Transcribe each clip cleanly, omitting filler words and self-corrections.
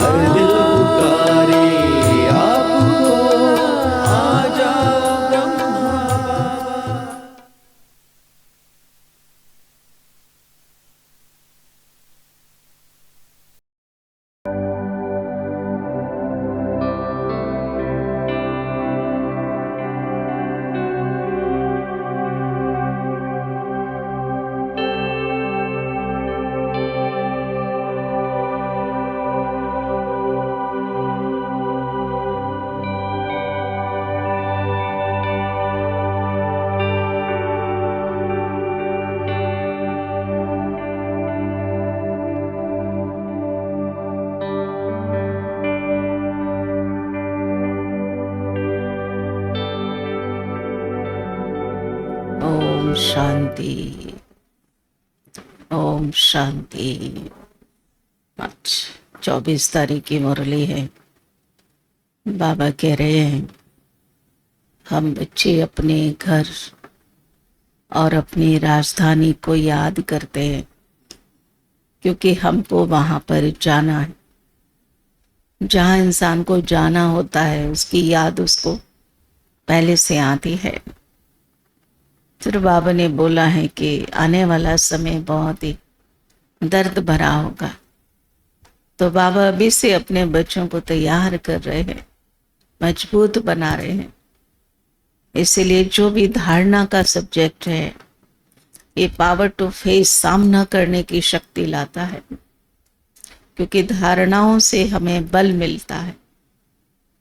हर दिल पुकारे आपको, आजा ब्रह्मा बाबा। ओम शांति, ओम शांति। आज 24 तारीख की मुरली है। बाबा कह रहे हैं हम बच्चे अपने घर और अपनी राजधानी को याद करते हैं, क्योंकि हमको वहाँ पर जाना है। जहाँ इंसान को जाना होता है उसकी याद उसको पहले से आती है। फिर बाबा ने बोला है कि आने वाला समय बहुत ही दर्द भरा होगा, तो बाबा अभी से अपने बच्चों को तैयार कर रहे हैं, मजबूत बना रहे हैं। इसीलिए जो भी धारणा का सब्जेक्ट है ये पावर टू फेस, सामना करने की शक्ति लाता है, क्योंकि धारणाओं से हमें बल मिलता है,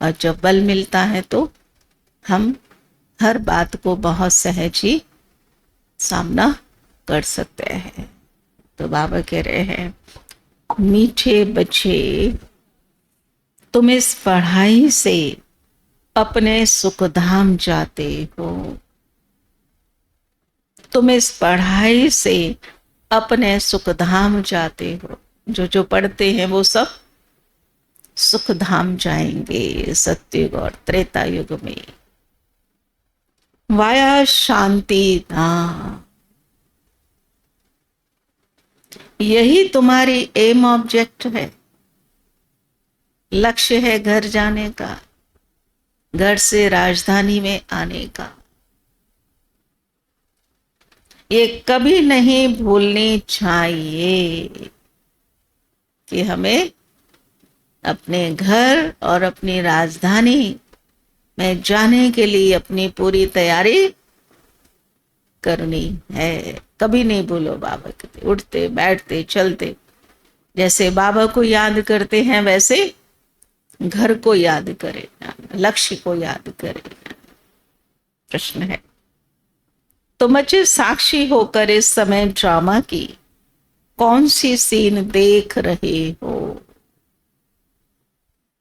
और जब बल मिलता है तो हम हर बात को बहुत सहज ही सामना कर सकते हैं। तो बाबा कह रहे हैं मीठे बच्चे, तुम इस पढ़ाई से अपने सुखधाम जाते हो। तुम इस पढ़ाई से अपने सुखधाम जाते हो। जो जो पढ़ते हैं वो सब सुखधाम जाएंगे सतयुग और त्रेता युग में। वाया शांति धाम, यही तुम्हारी एम ऑब्जेक्ट है, लक्ष्य है घर जाने का, घर से राजधानी में आने का। ये कभी नहीं भूलनी चाहिए कि हमें अपने घर और अपनी राजधानी में जाने के लिए अपनी पूरी तैयारी करनी है। कभी नहीं भूलो बाबा कहते, उठते बैठते चलते जैसे बाबा को याद करते हैं वैसे घर को याद करें, लक्ष्य को याद करें। प्रश्न है, तुम अच्छे साक्षी होकर इस समय ड्रामा की कौन सी सीन देख रहे हो?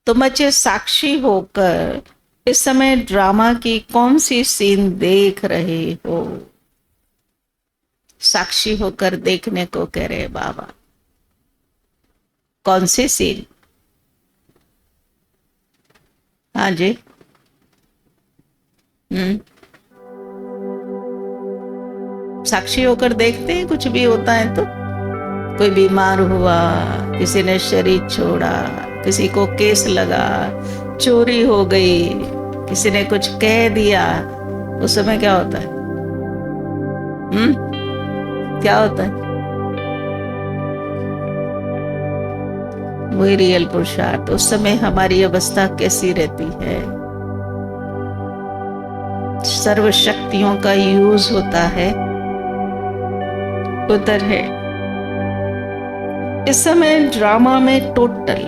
तुम अच्छे साक्षी होकर इस समय ड्रामा की कौन सी सीन देख रहे हो? साक्षी होकर देखने को कह रहे बाबा। कौन सी सीन? हाँ जी, साक्षी होकर देखते हैं। कुछ भी होता है तो, कोई बीमार हुआ, किसी ने शरीर छोड़ा, किसी को केस लगा, चोरी हो गई, किसी ने कुछ कह दिया, उस समय क्या होता है? क्या होता है? वही रियल पुरुषार्थ। उस समय हमारी अवस्था कैसी रहती है? सर्व शक्तियों का यूज होता है, उधर है। इस समय ड्रामा में टोटल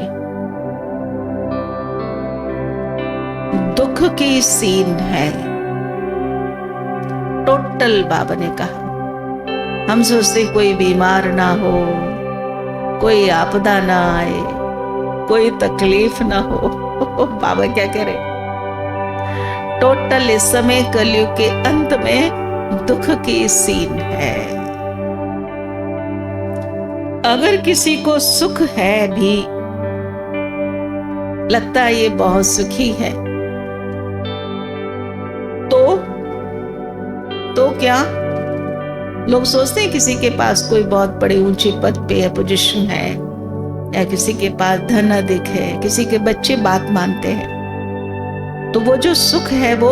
दुख की सीन है। टोटल बाबा ने कहा। हम सोचते कोई बीमार ना हो, कोई आपदा ना आए, कोई तकलीफ ना हो। बाबा क्या कह रहे? टोटल इस समय कलयुग के अंत में दुख की सीन है। अगर किसी को सुख है भी, लगता है ये बहुत सुखी है, तो क्या लोग सोचते हैं किसी के पास कोई बहुत बड़े ऊंचे पद पे है, पोजीशन है, या किसी के पास धन अधिक है, किसी के बच्चे बात मानते हैं, तो वो जो सुख है वो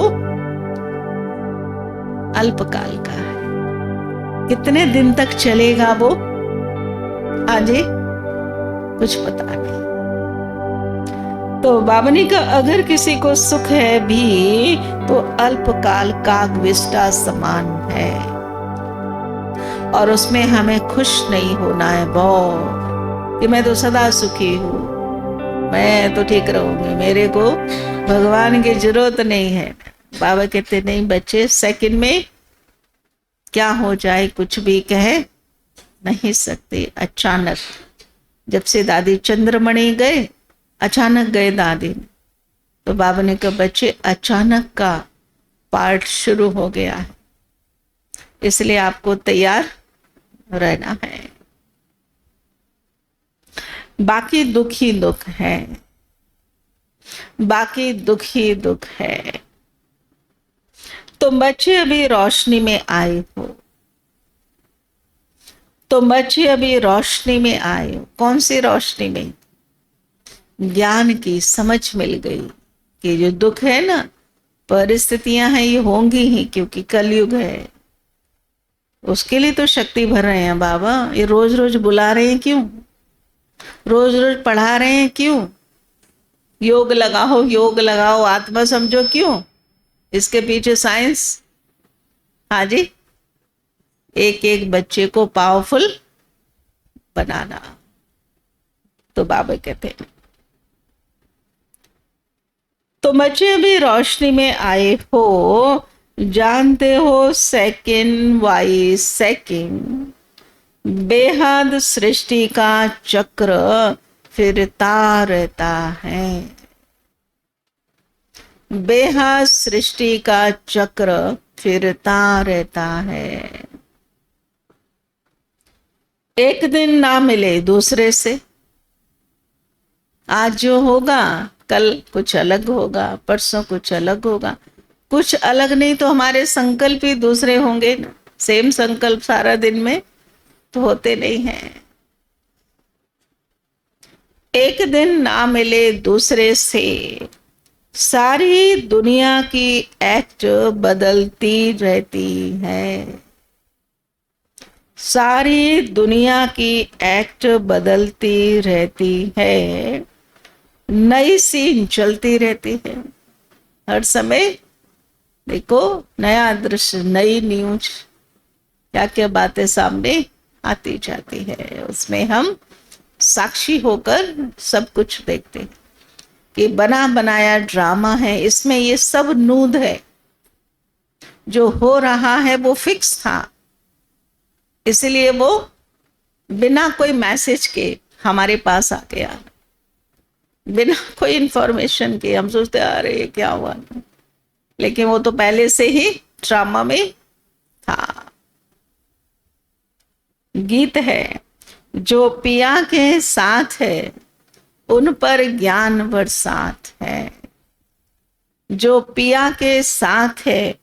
अल्पकाल का है। कितने दिन तक चलेगा वो आजे कुछ पता नहीं। तो बाबा ने कहा अगर किसी को सुख है भी तो अल्पकाल कागविष्टा समान है, और उसमें हमें खुश नहीं होना है बहुत कि मैं तो सदा सुखी हूं, मैं तो ठीक रहूंगी, मेरे को भगवान की जरूरत नहीं है। बाबा कहते नहीं बच्चे, सेकंड में क्या हो जाए कुछ भी कह नहीं सकते। अचानक जब से दादी चंद्रमणि गए, अचानक गए दादी, तो बाबा ने कहा बच्चे अचानक का पार्ट शुरू हो गया है, इसलिए आपको तैयार रहना है। बाकी दुख ही दुख है, बाकी दुख ही दुख है। तुम बच्चे अभी रोशनी में आए हो, तुम बच्चे अभी रोशनी में आए हो। कौन सी रोशनी में? ज्ञान की समझ मिल गई कि जो दुख है ना, परिस्थितियां हैं, ये होंगी ही, क्योंकि कलयुग है। उसके लिए तो शक्ति भर रहे हैं बाबा। ये रोज रोज बुला रहे हैं क्यों? रोज रोज पढ़ा रहे हैं क्यों? योग लगाओ, योग लगाओ, आत्मा समझो क्यों? इसके पीछे साइंस। हाँ जी, एक एक बच्चे को पावरफुल बनाना। तो बाबा कहते हैं तो बच्चे अभी रोशनी में आए हो, जानते हो सेकंड बाई सेकंड बेहद सृष्टि का चक्र फिरता रहता है। बेहद सृष्टि का चक्र फिरता रहता है। एक दिन ना मिले दूसरे से, आज जो होगा कल कुछ अलग होगा, परसों कुछ अलग होगा। कुछ अलग नहीं तो हमारे संकल्प ही दूसरे होंगे ना। सेम संकल्प सारा दिन में तो होते नहीं हैं। एक दिन ना मिले दूसरे से, सारी दुनिया की एक्ट बदलती रहती है। सारी दुनिया की एक्ट बदलती रहती है। नई सीन चलती रहती है। हर समय देखो नया दृश्य, नई न्यूज, क्या क्या बातें सामने आती जाती है। उसमें हम साक्षी होकर सब कुछ देखते हैं कि बना बनाया ड्रामा है। इसमें ये सब नूद है। जो हो रहा है वो फिक्स था, इसलिए वो बिना कोई मैसेज के हमारे पास आ गया, बिना कोई इंफॉर्मेशन के। हम सोचते अरे क्या हुआ, लेकिन वो तो पहले से ही ड्रामा में था। गीत है, जो पिया के साथ है उन पर ज्ञान बरसात है। जो पिया के साथ है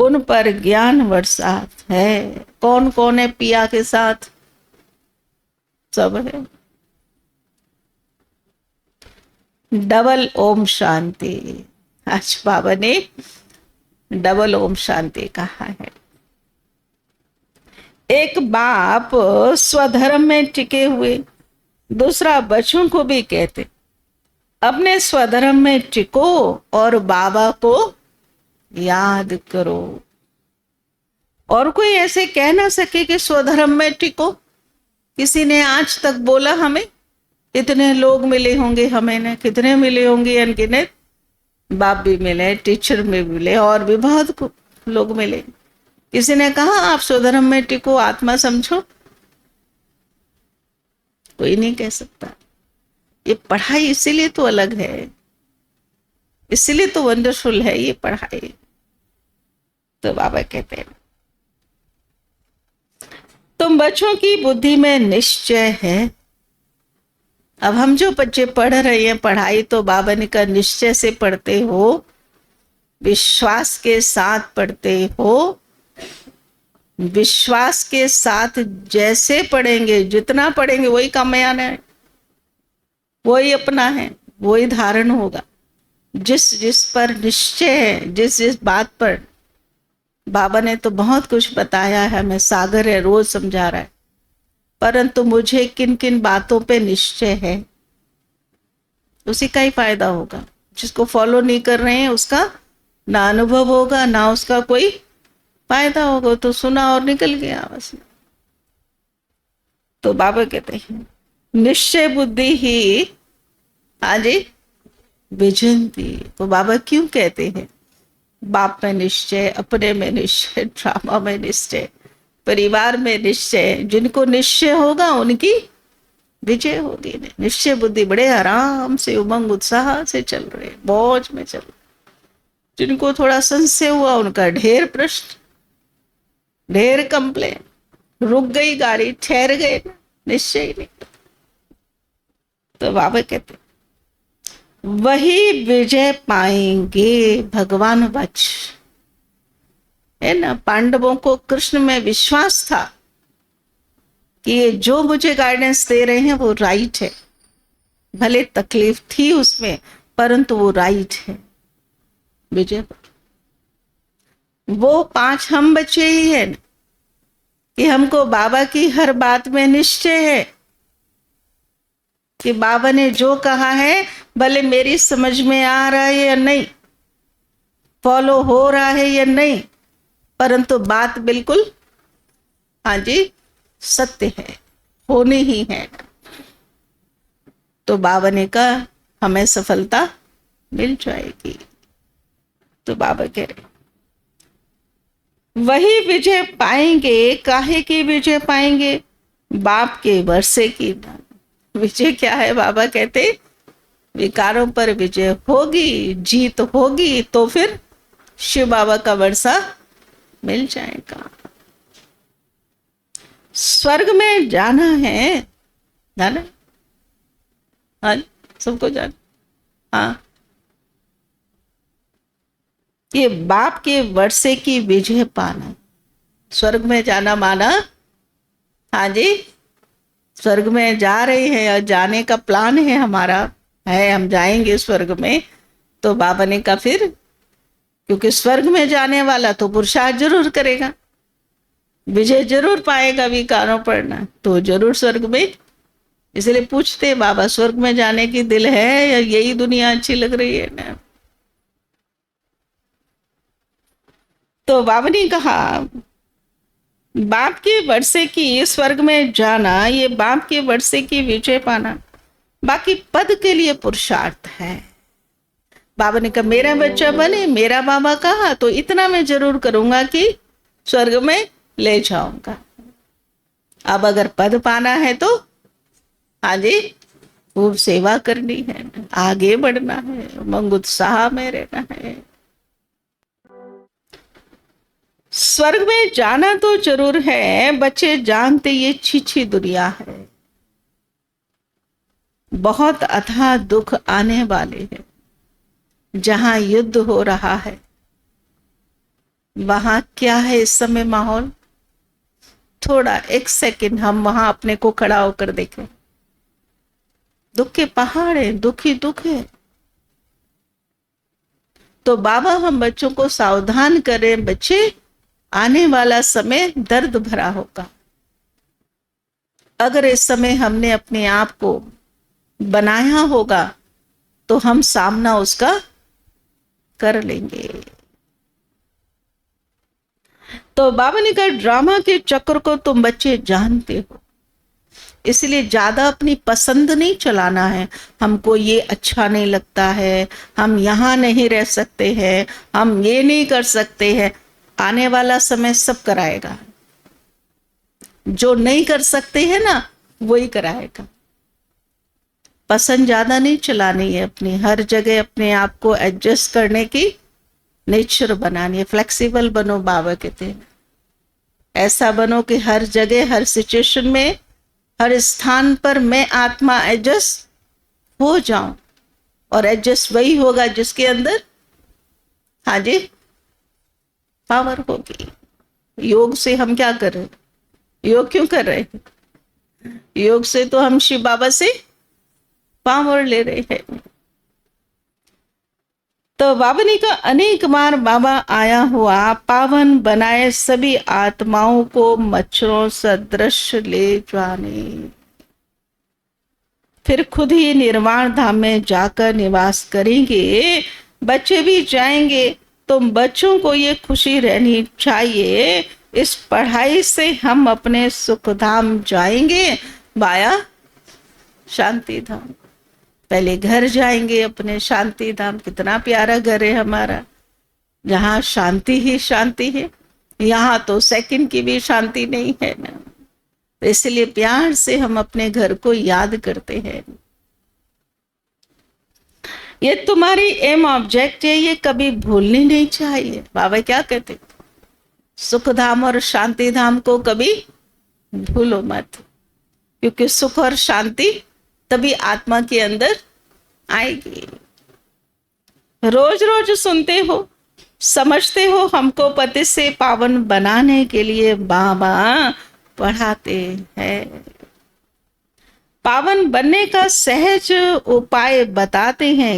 उन पर ज्ञान बरसात है। कौन कौन है पिया के साथ? सब है। डबल ओम शांति। आज बाबा ने डबल ओम शांति कहा है। एक बाप स्वधर्म में टिके हुए, दूसरा बच्चों को भी कहते अपने स्वधर्म में टिको और बाबा को याद करो। और कोई ऐसे कह ना सके कि स्वधर्म में टिको। किसी ने आज तक बोला हमें? इतने लोग मिले होंगे हमें ने, कितने मिले होंगे अनगिनत। बाप भी मिले, टीचर में भी मिले, और भी बहुत लोग मिले। किसी ने कहा आप स्वधर्म में टिको, आत्मा समझो? कोई नहीं कह सकता। ये पढ़ाई इसीलिए तो अलग है, इसीलिए तो वंडरफुल है ये पढ़ाई। तो बाबा कहते हैं तुम बच्चों की बुद्धि में निश्चय है। अब हम जो बच्चे पढ़ रहे हैं पढ़ाई, तो बाबा ने कहा निश्चय से पढ़ते हो, विश्वास के साथ पढ़ते हो। विश्वास के साथ जैसे पढ़ेंगे, जितना पढ़ेंगे वही काम में आना है। वही अपना है, वही धारण होगा। जिस जिस पर निश्चय है, जिस जिस बात पर, बाबा ने तो बहुत कुछ बताया है, हमें सागर है, रोज समझा रहा है, परंतु मुझे किन किन बातों पे निश्चय है, उसी का ही फायदा होगा। जिसको फॉलो नहीं कर रहे हैं उसका ना अनुभव होगा, ना उसका कोई फायदा होगा। तो सुना और निकल गया बस। तो बाबा कहते हैं निश्चय बुद्धि ही, हाँ जी, विजयंती। तो बाबा क्यों कहते हैं बाप में निश्चय, अपने में निश्चय, ड्रामा में निश्चय, परिवार में निश्चय। जिनको निश्चय होगा उनकी विजय होगी। निश्चय बुद्धि बड़े आराम से, उमंग उत्साह से चल रहे, मौज में चल रहे। जिनको थोड़ा संशय हुआ उनका ढेर प्रश्न, ढेर कंप्लेन, रुक गई गाड़ी, ठहर गए, निश्चय ही नहीं। तो बाबा कहते वही विजय पाएंगे भगवान वच, है ना। पांडवों को कृष्ण में विश्वास था कि ये जो मुझे गाइडेंस दे रहे हैं वो राइट है, भले तकलीफ थी उसमें परंतु वो राइट है। विजय वो 5 हम बच्चे ही हैं कि हमको बाबा की हर बात में निश्चय है कि बाबा ने जो कहा है, भले मेरी समझ में आ रहा है या नहीं, फॉलो हो रहा है या नहीं, परंतु बात बिल्कुल, हाँ जी, सत्य है, होनी ही है। तो बाबा ने कहा हमें सफलता मिल जाएगी। तो बाबा कह रहे वही विजय पाएंगे। काहे की विजय पाएंगे? बाप के वर्षे की। विजय क्या है? बाबा कहते विकारों पर विजय होगी, जीत होगी, तो फिर शिव बाबा का वर्षा मिल जाएगा। स्वर्ग में जाना है, जाना, हाँ सबको जाना। हाँ, ये बाप के वर्षे की विजय पाना, स्वर्ग में जाना माना, हाँ जी, स्वर्ग में जा रहे हैं और जाने का प्लान है हमारा, है हम जाएंगे स्वर्ग में। तो बाबा ने कहा फिर, क्योंकि स्वर्ग में जाने वाला तो पुरुषार्थ जरूर करेगा, विजय जरूर पाएगा, विकारों पड़ना तो जरूर स्वर्ग में। इसलिए पूछते बाबा स्वर्ग में जाने की दिल है या यही दुनिया अच्छी लग रही है ना? तो बाबा ने कहा बाप के वर्षे की स्वर्ग में जाना, ये बाप के वर्षे की विजय पाना, बाकी पद के लिए पुरुषार्थ है। बाबा ने कहा मेरा बच्चा बने, मेरा बाबा कहा तो इतना मैं जरूर करूंगा कि स्वर्ग में ले जाऊंगा। अब अगर पद पाना है तो हाँ जी, खूब सेवा करनी है, आगे बढ़ना है, उमंग उत्साह में रहना है। स्वर्ग में जाना तो जरूर है, बच्चे जानते ये छीछी दुनिया है, बहुत अथाह दुख आने वाले हैं। जहां युद्ध हो रहा है वहां क्या है इस समय माहौल? थोड़ा एक सेकंड हम वहां अपने को खड़ा होकर देखें। दुख के पहाड़ है, दुखी दुख है। तो बाबा हम बच्चों को सावधान करें, बच्चे आने वाला समय दर्द भरा होगा। अगर इस समय हमने अपने आप को बनाया होगा तो हम सामना उसका कर लेंगे। तो बाबा ने कहा ड्रामा के चक्र को तुम बच्चे जानते हो, इसलिए ज्यादा अपनी पसंद नहीं चलाना है। हमको ये अच्छा नहीं लगता है, हम यहाँ नहीं रह सकते हैं, हम ये नहीं कर सकते हैं। आने वाला समय सब कराएगा, जो नहीं कर सकते हैं ना वही कराएगा। पसंद ज्यादा नहीं चलानी है अपनी, हर जगह अपने आप को एडजस्ट करने की नेचर बनानी है। फ्लेक्सिबल बनो, बाबा कहते हैं ऐसा बनो कि हर जगह, हर सिचुएशन में, हर स्थान पर मैं आत्मा एडजस्ट हो जाऊं। और एडजस्ट वही होगा जिसके अंदर, हाँ जी, पावर होगी। योग से हम क्या कर रहे हैं? योग क्यों कर रहे हैं? योग से तो हम शिव बाबा से पावर ले रहे हैं। तो बाबा ने कहा अनेक बार बाबा आया हुआ पावन बनाए सभी आत्माओं को मच्छरों सदृश ले जाने, फिर खुद ही निर्वाण धाम में जाकर निवास करेंगे। बच्चे भी जाएंगे तो बच्चों को ये खुशी रहनी चाहिए, इस पढ़ाई से हम अपने सुख धाम जाएंगे वाया शांति धाम। पहले घर जाएंगे अपने शांति धाम, कितना प्यारा घर है हमारा, जहाँ शांति ही शांति है। यहाँ तो सेकंड की भी शांति नहीं है ना, तो इसलिए प्यार से हम अपने घर को याद करते हैं। ये तुम्हारी एम ऑब्जेक्ट है, ये कभी भूलनी नहीं चाहिए। बाबा क्या कहते, सुख धाम और शांति धाम को कभी भूलो मत, क्योंकि सुख और शांति तभी आत्मा के अंदर आएगी। रोज रोज सुनते हो, समझते हो, हमको पति से पावन बनाने के लिए बाबा पढ़ाते हैं। पावन बनने का सहज उपाय बताते हैं।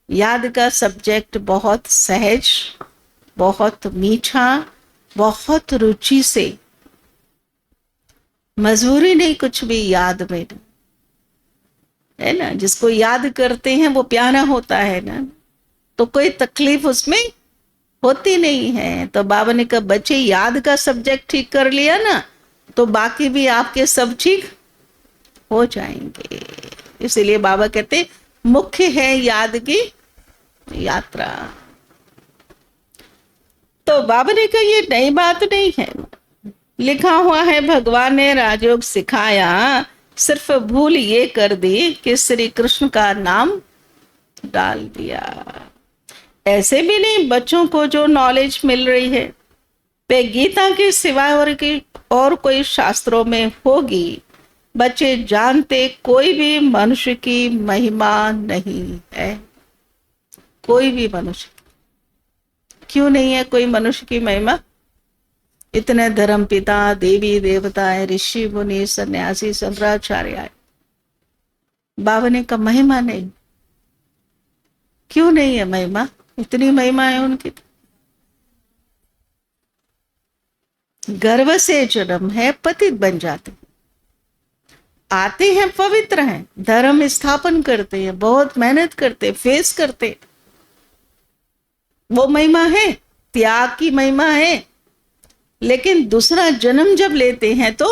याद का सब्जेक्ट बहुत सहज, बहुत मीठा, बहुत रुचि से, मजबूरी नहीं कुछ भी याद में, है ना। जिसको याद करते हैं वो प्यारा होता है ना, तो कोई तकलीफ उसमें होती नहीं है। तो बाबा ने कहा बच्चे याद का सब्जेक्ट ठीक कर लिया ना, तो बाकी भी आपके सब ठीक हो जाएंगे। इसीलिए बाबा कहते मुख्य है याद की यात्रा। तो बाबा ने कहा ये नई बात नहीं है, लिखा हुआ है भगवान ने राजयोग सिखाया, सिर्फ भूल ये कर दी कि श्री कृष्ण का नाम डाल दिया। ऐसे भी नहीं, बच्चों को जो नॉलेज मिल रही है वे गीता के सिवाय और कोई शास्त्रों में होगी। बच्चे जानते कोई भी मनुष्य की महिमा नहीं है, कोई भी मनुष्य। क्यों नहीं है कोई मनुष्य की महिमा? इतने धर्म पिता, देवी देवता है, ऋषि मुनि, सन्यासी, शंकराचार्य है, बाबा ने कहा महिमा नहीं। क्यों नहीं है महिमा? इतनी महिमा है उनकी। गर्भ से जन्म है, पतित बन जाते, आते हैं पवित्र हैं, धर्म स्थापन करते हैं, बहुत मेहनत करते, फेस करते, वो महिमा है, त्याग की महिमा है। लेकिन दूसरा जन्म जब लेते हैं तो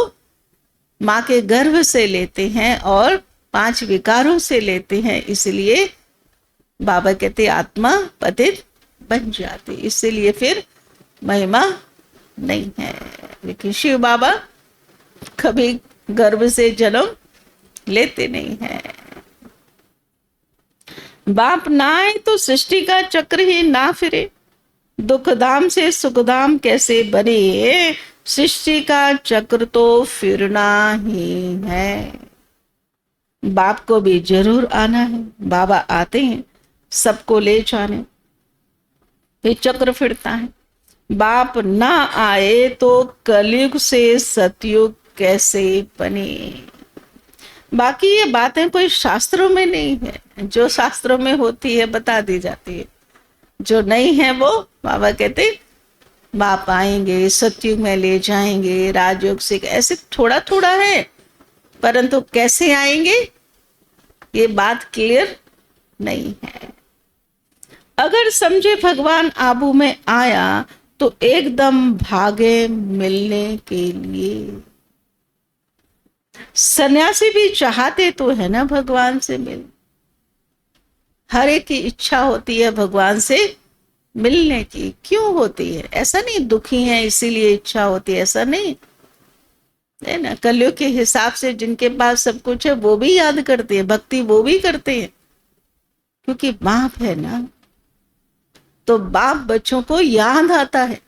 माँ के गर्भ से लेते हैं और 5 विकारों से लेते हैं, इसलिए बाबा कहते आत्मा पतित बन जाती, इसलिए फिर महिमा नहीं है। लेकिन शिव बाबा कभी गर्भ से जन्म लेते नहीं है। बाप ना आए तो सृष्टि का चक्र ही ना फिरे, दुखधाम से सुखधाम कैसे बने, सृष्टि का चक्र तो फिरना ही है। बाप को भी जरूर आना है, बाबा आते हैं सबको ले जाने, ये चक्र फिरता है। बाप ना आए तो कलयुग से सतयुग कैसे बने। बाकी ये बातें कोई शास्त्रों में नहीं है, जो शास्त्रों में होती है बता दी जाती है, जो नहीं है वो बाबा कहते बाप आएंगे, सतयुग में ले जाएंगे, राजयोग से, ऐसे थोड़ा थोड़ा है, परंतु कैसे आएंगे ये बात क्लियर नहीं है। अगर समझे भगवान आबू में आया तो एकदम भागे मिलने के लिए। सन्यासी भी चाहते तो है ना भगवान से मिल, हर एक की इच्छा होती है भगवान से मिलने की। क्यों होती है? ऐसा नहीं दुखी है इसीलिए इच्छा होती है, ऐसा नहीं है ना। कलयुग के हिसाब से जिनके पास सब कुछ है वो भी याद करते हैं, भक्ति वो भी करते हैं, क्योंकि बाप है ना, तो बाप बच्चों को याद आता है,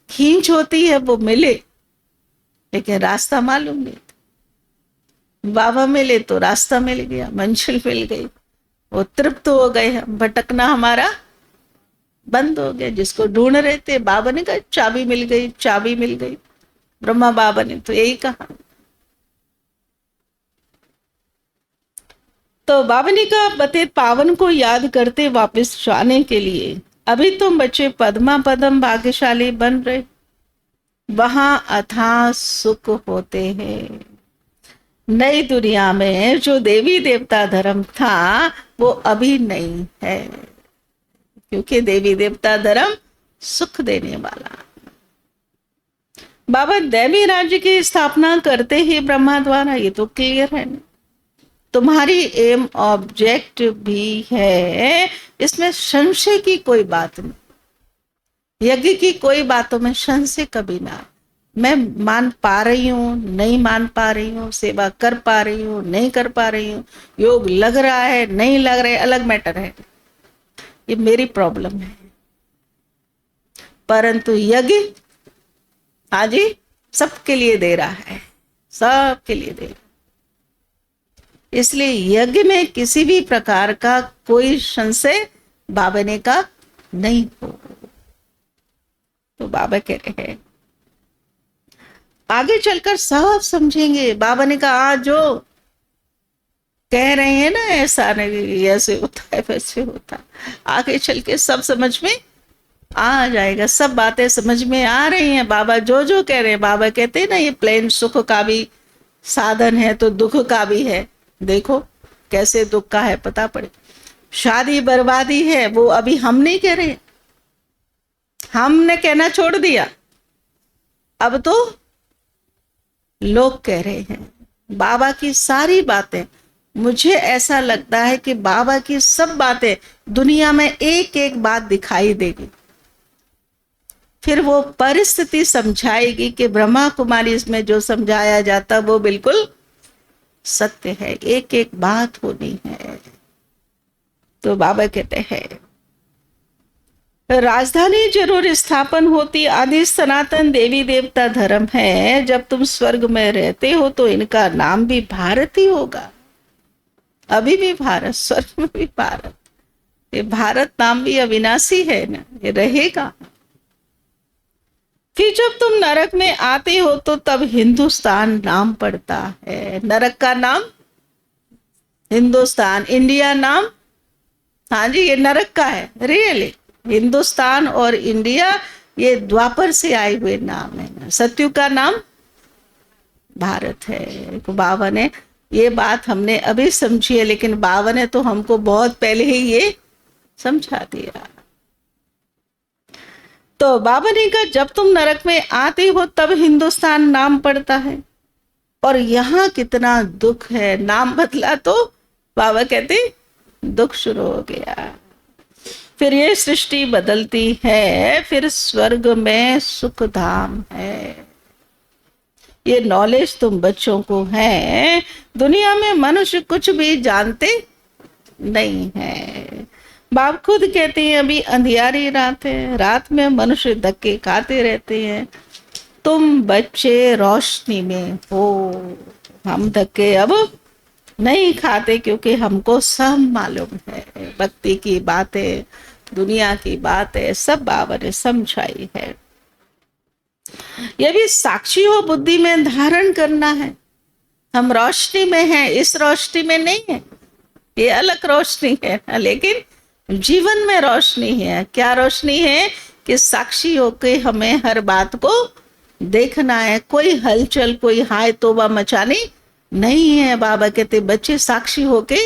खींच होती है वो मिले, लेकिन रास्ता मालूम नहीं। बाबा मिले तो रास्ता मिल गया, मंजिल मिल गई, वो तृप्त हो गए, भटकना हमारा बंद हो गया। जिसको ढूंढ रहे थे बाबा ने कहा चाबी मिल गई, चाबी मिल गई। ब्रह्मा बाबा ने तो यही कहा। तो बाबा ने कहा पतित पावन को याद करते वापस जाने के लिए अभी तुम बच्चे पद्मा पदम भाग्यशाली बन रहे, वहां अथाह सुख होते हैं। नई दुनिया में जो देवी देवता धर्म था वो अभी नहीं है, क्योंकि देवी देवता धर्म सुख देने वाला। बाबा दैवी राज्य की स्थापना करते ही ब्रह्मा द्वारा, ये तो क्लियर है ना। तुम्हारी एम ऑब्जेक्ट भी है, इसमें संशय की कोई बात नहीं। यज्ञ की कोई बातों में संशय कभी ना। मैं मान पा रही हूं, नहीं मान पा रही हूं, सेवा कर पा रही हूं, नहीं कर पा रही हूं, योग लग रहा है, नहीं लग रहा है, अलग मैटर है, ये मेरी प्रॉब्लम है। परंतु यज्ञ हाँ जी सबके लिए दे रहा है, सबके लिए दे रहा है। इसलिए यज्ञ में किसी भी प्रकार का कोई संशय बाबा ने कहा नहीं हो। तो बाबा कह रहे हैं आगे चलकर सब समझेंगे। बाबा ने कहा आज जो कह रहे हैं ना ऐसा नहीं, ऐसे होता है वैसे होता है, आगे चल के सब समझ में आ जाएगा। सब बातें समझ में आ रही हैं। बाबा जो जो कह रहे हैं, बाबा कहते हैं ना ये प्लेन सुख का भी साधन है तो दुख का भी है। देखो कैसे दुख का है पता पड़े। शादी बर्बादी है वो अभी हम नहीं कह रहे, हमने कहना छोड़ दिया, अब तो लोग कह रहे हैं। बाबा की सारी बातें, मुझे ऐसा लगता है कि बाबा की सब बातें दुनिया में एक एक बात दिखाई देगी, फिर वो परिस्थिति समझाएगी कि ब्रह्मा कुमारी इसमें जो समझाया जाता वो बिल्कुल सत्य है, एक एक बात होनी है। तो बाबा कहते हैं राजधानी जरूर स्थापन होती, आदि सनातन देवी देवता धर्म है। जब तुम स्वर्ग में रहते हो तो इनका नाम भी भारत ही होगा। अभी भी भारत, स्वर्ग में भी भारत। ये भारत नाम भी अविनाशी है ना, ये रहेगा। फिर जब तुम नरक में आते हो तो तब हिंदुस्तान नाम पड़ता है। नरक का नाम हिंदुस्तान, इंडिया नाम हाँ जी ये नरक का है। रियली हिंदुस्तान और इंडिया ये द्वापर से आए हुए नाम है। सत्युग का नाम भारत है। तो बाबा ने ये बात हमने अभी समझी है, लेकिन बाबा ने तो हमको बहुत पहले ही ये समझा दिया। तो बाबा ने कहा जब तुम नरक में आते हो तब हिंदुस्तान नाम पड़ता है, और यहाँ कितना दुख है। नाम बदला तो बाबा कहते दुख शुरू हो गया। फिर ये सृष्टि बदलती है, फिर स्वर्ग में सुख धाम है। ये नॉलेज तुम बच्चों को है। दुनिया में मनुष्य कुछ भी जानते नहीं है। बाप खुद कहते हैं अभी अंधियारी रात है, रात में मनुष्य धक्के खाते रहते हैं। तुम बच्चे रोशनी में हो। हम धक्के अब नहीं खाते क्योंकि हमको सब मालूम है। भक्ति की बातें, दुनिया की बातें सब बाबा ने समझाई है। यह भी साक्षी हो बुद्धि में धारण करना है। हम रोशनी में हैं, इस रोशनी में नहीं है, ये अलग रोशनी है ना, लेकिन जीवन में रोशनी है। क्या रोशनी है कि साक्षी होके हमें हर बात को देखना है। कोई हलचल, कोई हाय तोबा मचानी नहीं है। बाबा कहते बच्चे साक्षी होके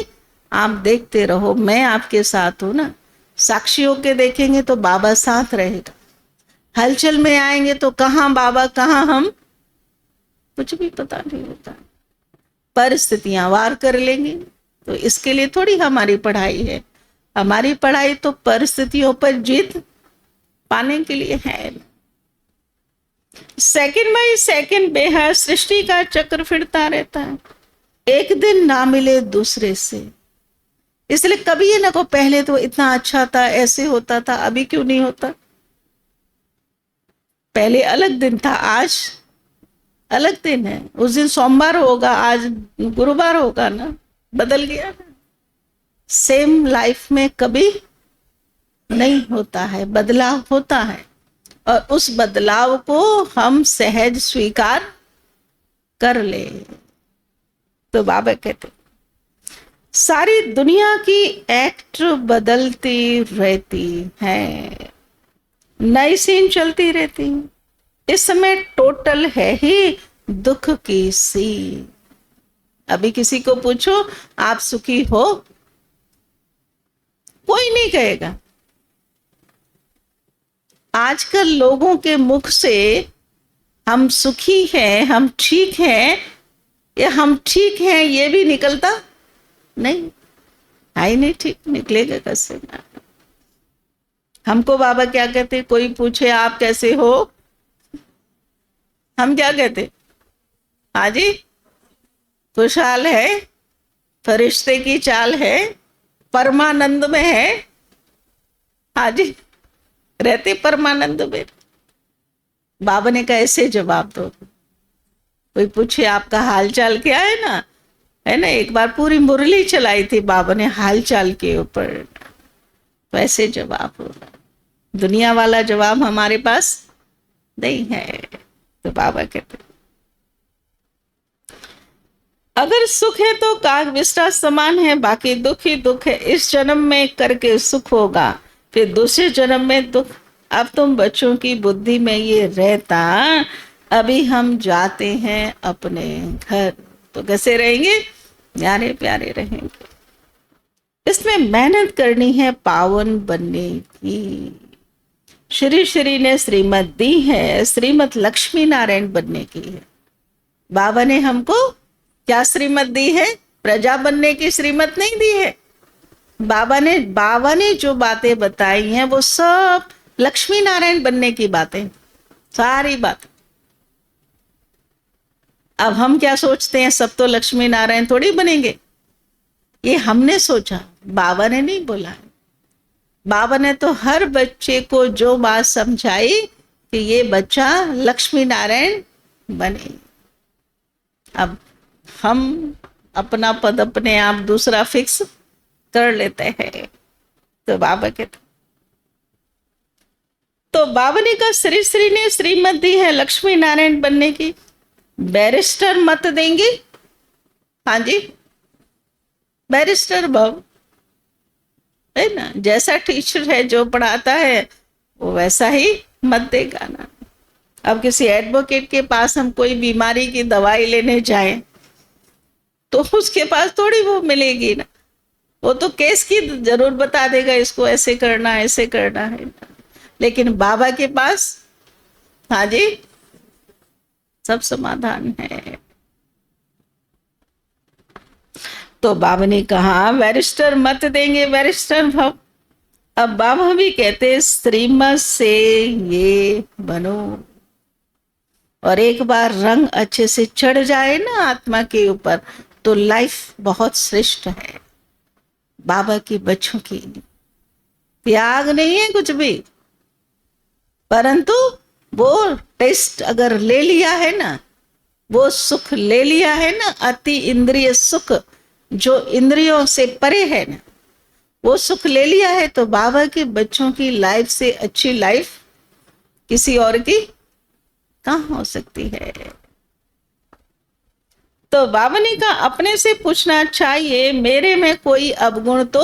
आप देखते रहो, मैं आपके साथ हूं ना। साक्षी होके देखेंगे तो बाबा साथ रहेगा। हलचल में आएंगे तो कहाँ बाबा कहाँ हम, कुछ भी पता नहीं होता। परिस्थितियां वार कर लेंगे। तो इसके लिए थोड़ी हमारी पढ़ाई है। हमारी पढ़ाई तो परिस्थितियों पर जीत पाने के लिए है। सेकंड बाय सेकंड बेहद सृष्टि का चक्र फिरता रहता है। एक दिन ना मिले दूसरे से। इसलिए कभी ये ना को पहले तो इतना अच्छा था, ऐसे होता था, अभी क्यों नहीं होता। पहले अलग दिन था, आज अलग दिन है। उस दिन सोमवार होगा, आज गुरुवार होगा ना, बदल गया ना। सेम लाइफ में कभी नहीं होता है, बदलाव होता है, और उस बदलाव को हम सहज स्वीकार कर ले। तो बाबा कहते सारी दुनिया की एक्ट बदलती रहती है, नई सीन चलती रहती है। इस समय टोटल है ही दुख की सीन। अभी किसी को पूछो आप सुखी हो, कोई नहीं कहेगा। आजकल लोगों के मुख से हम सुखी हैं, हम ठीक हैं, या हम ठीक हैं ये भी निकलता नहीं। आई नहीं, ठीक निकलेगा कैसे? हमको बाबा क्या कहते, कोई पूछे आप कैसे हो, हम क्या कहते? हाँ जी, खुशहाल है, फरिश्ते की चाल है, परमानंद में है। हाँ जी, रहते परमानंद में। बाबा ने कहा ऐसे जवाब दो। कोई पूछे आपका हालचाल क्या है ना, है ना, एक बार पूरी मुरली चलाई थी बाबा ने हालचाल के ऊपर, वैसे जवाब होगा। दुनिया वाला जवाब हमारे पास नहीं है। तो बाबा कहते अगर सुख है तो काग विष्ठा समान है, बाकी दुख ही दुख है। इस जन्म में करके सुख होगा, फिर दूसरे जन्म में दुख। अब तुम बच्चों की बुद्धि में ये रहता, अभी हम जाते हैं अपने घर, तो कैसे रहेंगे? प्यारे प्यारे रहेंगे। इसमें मेहनत करनी है पावन बनने की। श्री श्री ने श्रीमत दी है, श्रीमत लक्ष्मी नारायण बनने की है। बाबा ने हमको क्या श्रीमत दी है? प्रजा बनने की श्रीमत नहीं दी है। बाबा ने जो बातें बताई हैं वो सब लक्ष्मी नारायण बनने की बातें, सारी बात। अब हम क्या सोचते हैं, सब तो लक्ष्मी नारायण थोड़ी बनेंगे। ये हमने सोचा, बाबा ने नहीं बोला है। बाबा ने तो हर बच्चे को जो बात समझाई कि ये बच्चा लक्ष्मी नारायण बने। अब हम अपना पद अपने आप दूसरा फिक्स कर लेते हैं। तो बाबा कहते, तो बाबा ने कहा श्री श्री ने श्रीमत दी है लक्ष्मी नारायण बनने की। बैरिस्टर मत देंगे? हाँ जी, बैरिस्टर भव, है ना। जैसा टीचर है जो पढ़ाता है वो वैसा ही मत देगा ना। अब किसी एडवोकेट के पास हम कोई बीमारी की दवाई लेने जाएं तो उसके पास थोड़ी वो मिलेगी ना, वो तो केस की जरूर बता देगा, इसको ऐसे करना ऐसे करना है। लेकिन बाबा के पास, हाँ जी, सब समाधान है। तो बाबा ने कहा बैरिस्टर मत देंगे, बैरिस्टर भव। अब बाबा भी कहते श्रीमत से ये बनो। और एक बार रंग अच्छे से चढ़ जाए ना आत्मा के ऊपर तो लाइफ बहुत श्रेष्ठ है। बाबा की बच्चों की त्याग नहीं है कुछ भी, परंतु वो टेस्ट अगर ले लिया है ना, वो सुख ले लिया है ना, अति इंद्रिय सुख जो इंद्रियों से परे है ना, वो सुख ले लिया है, तो बाबा के बच्चों की लाइफ से अच्छी लाइफ किसी और की कहाँ हो सकती है। तो बाबा ने कहा अपने से पूछना चाहिए मेरे में कोई अवगुण तो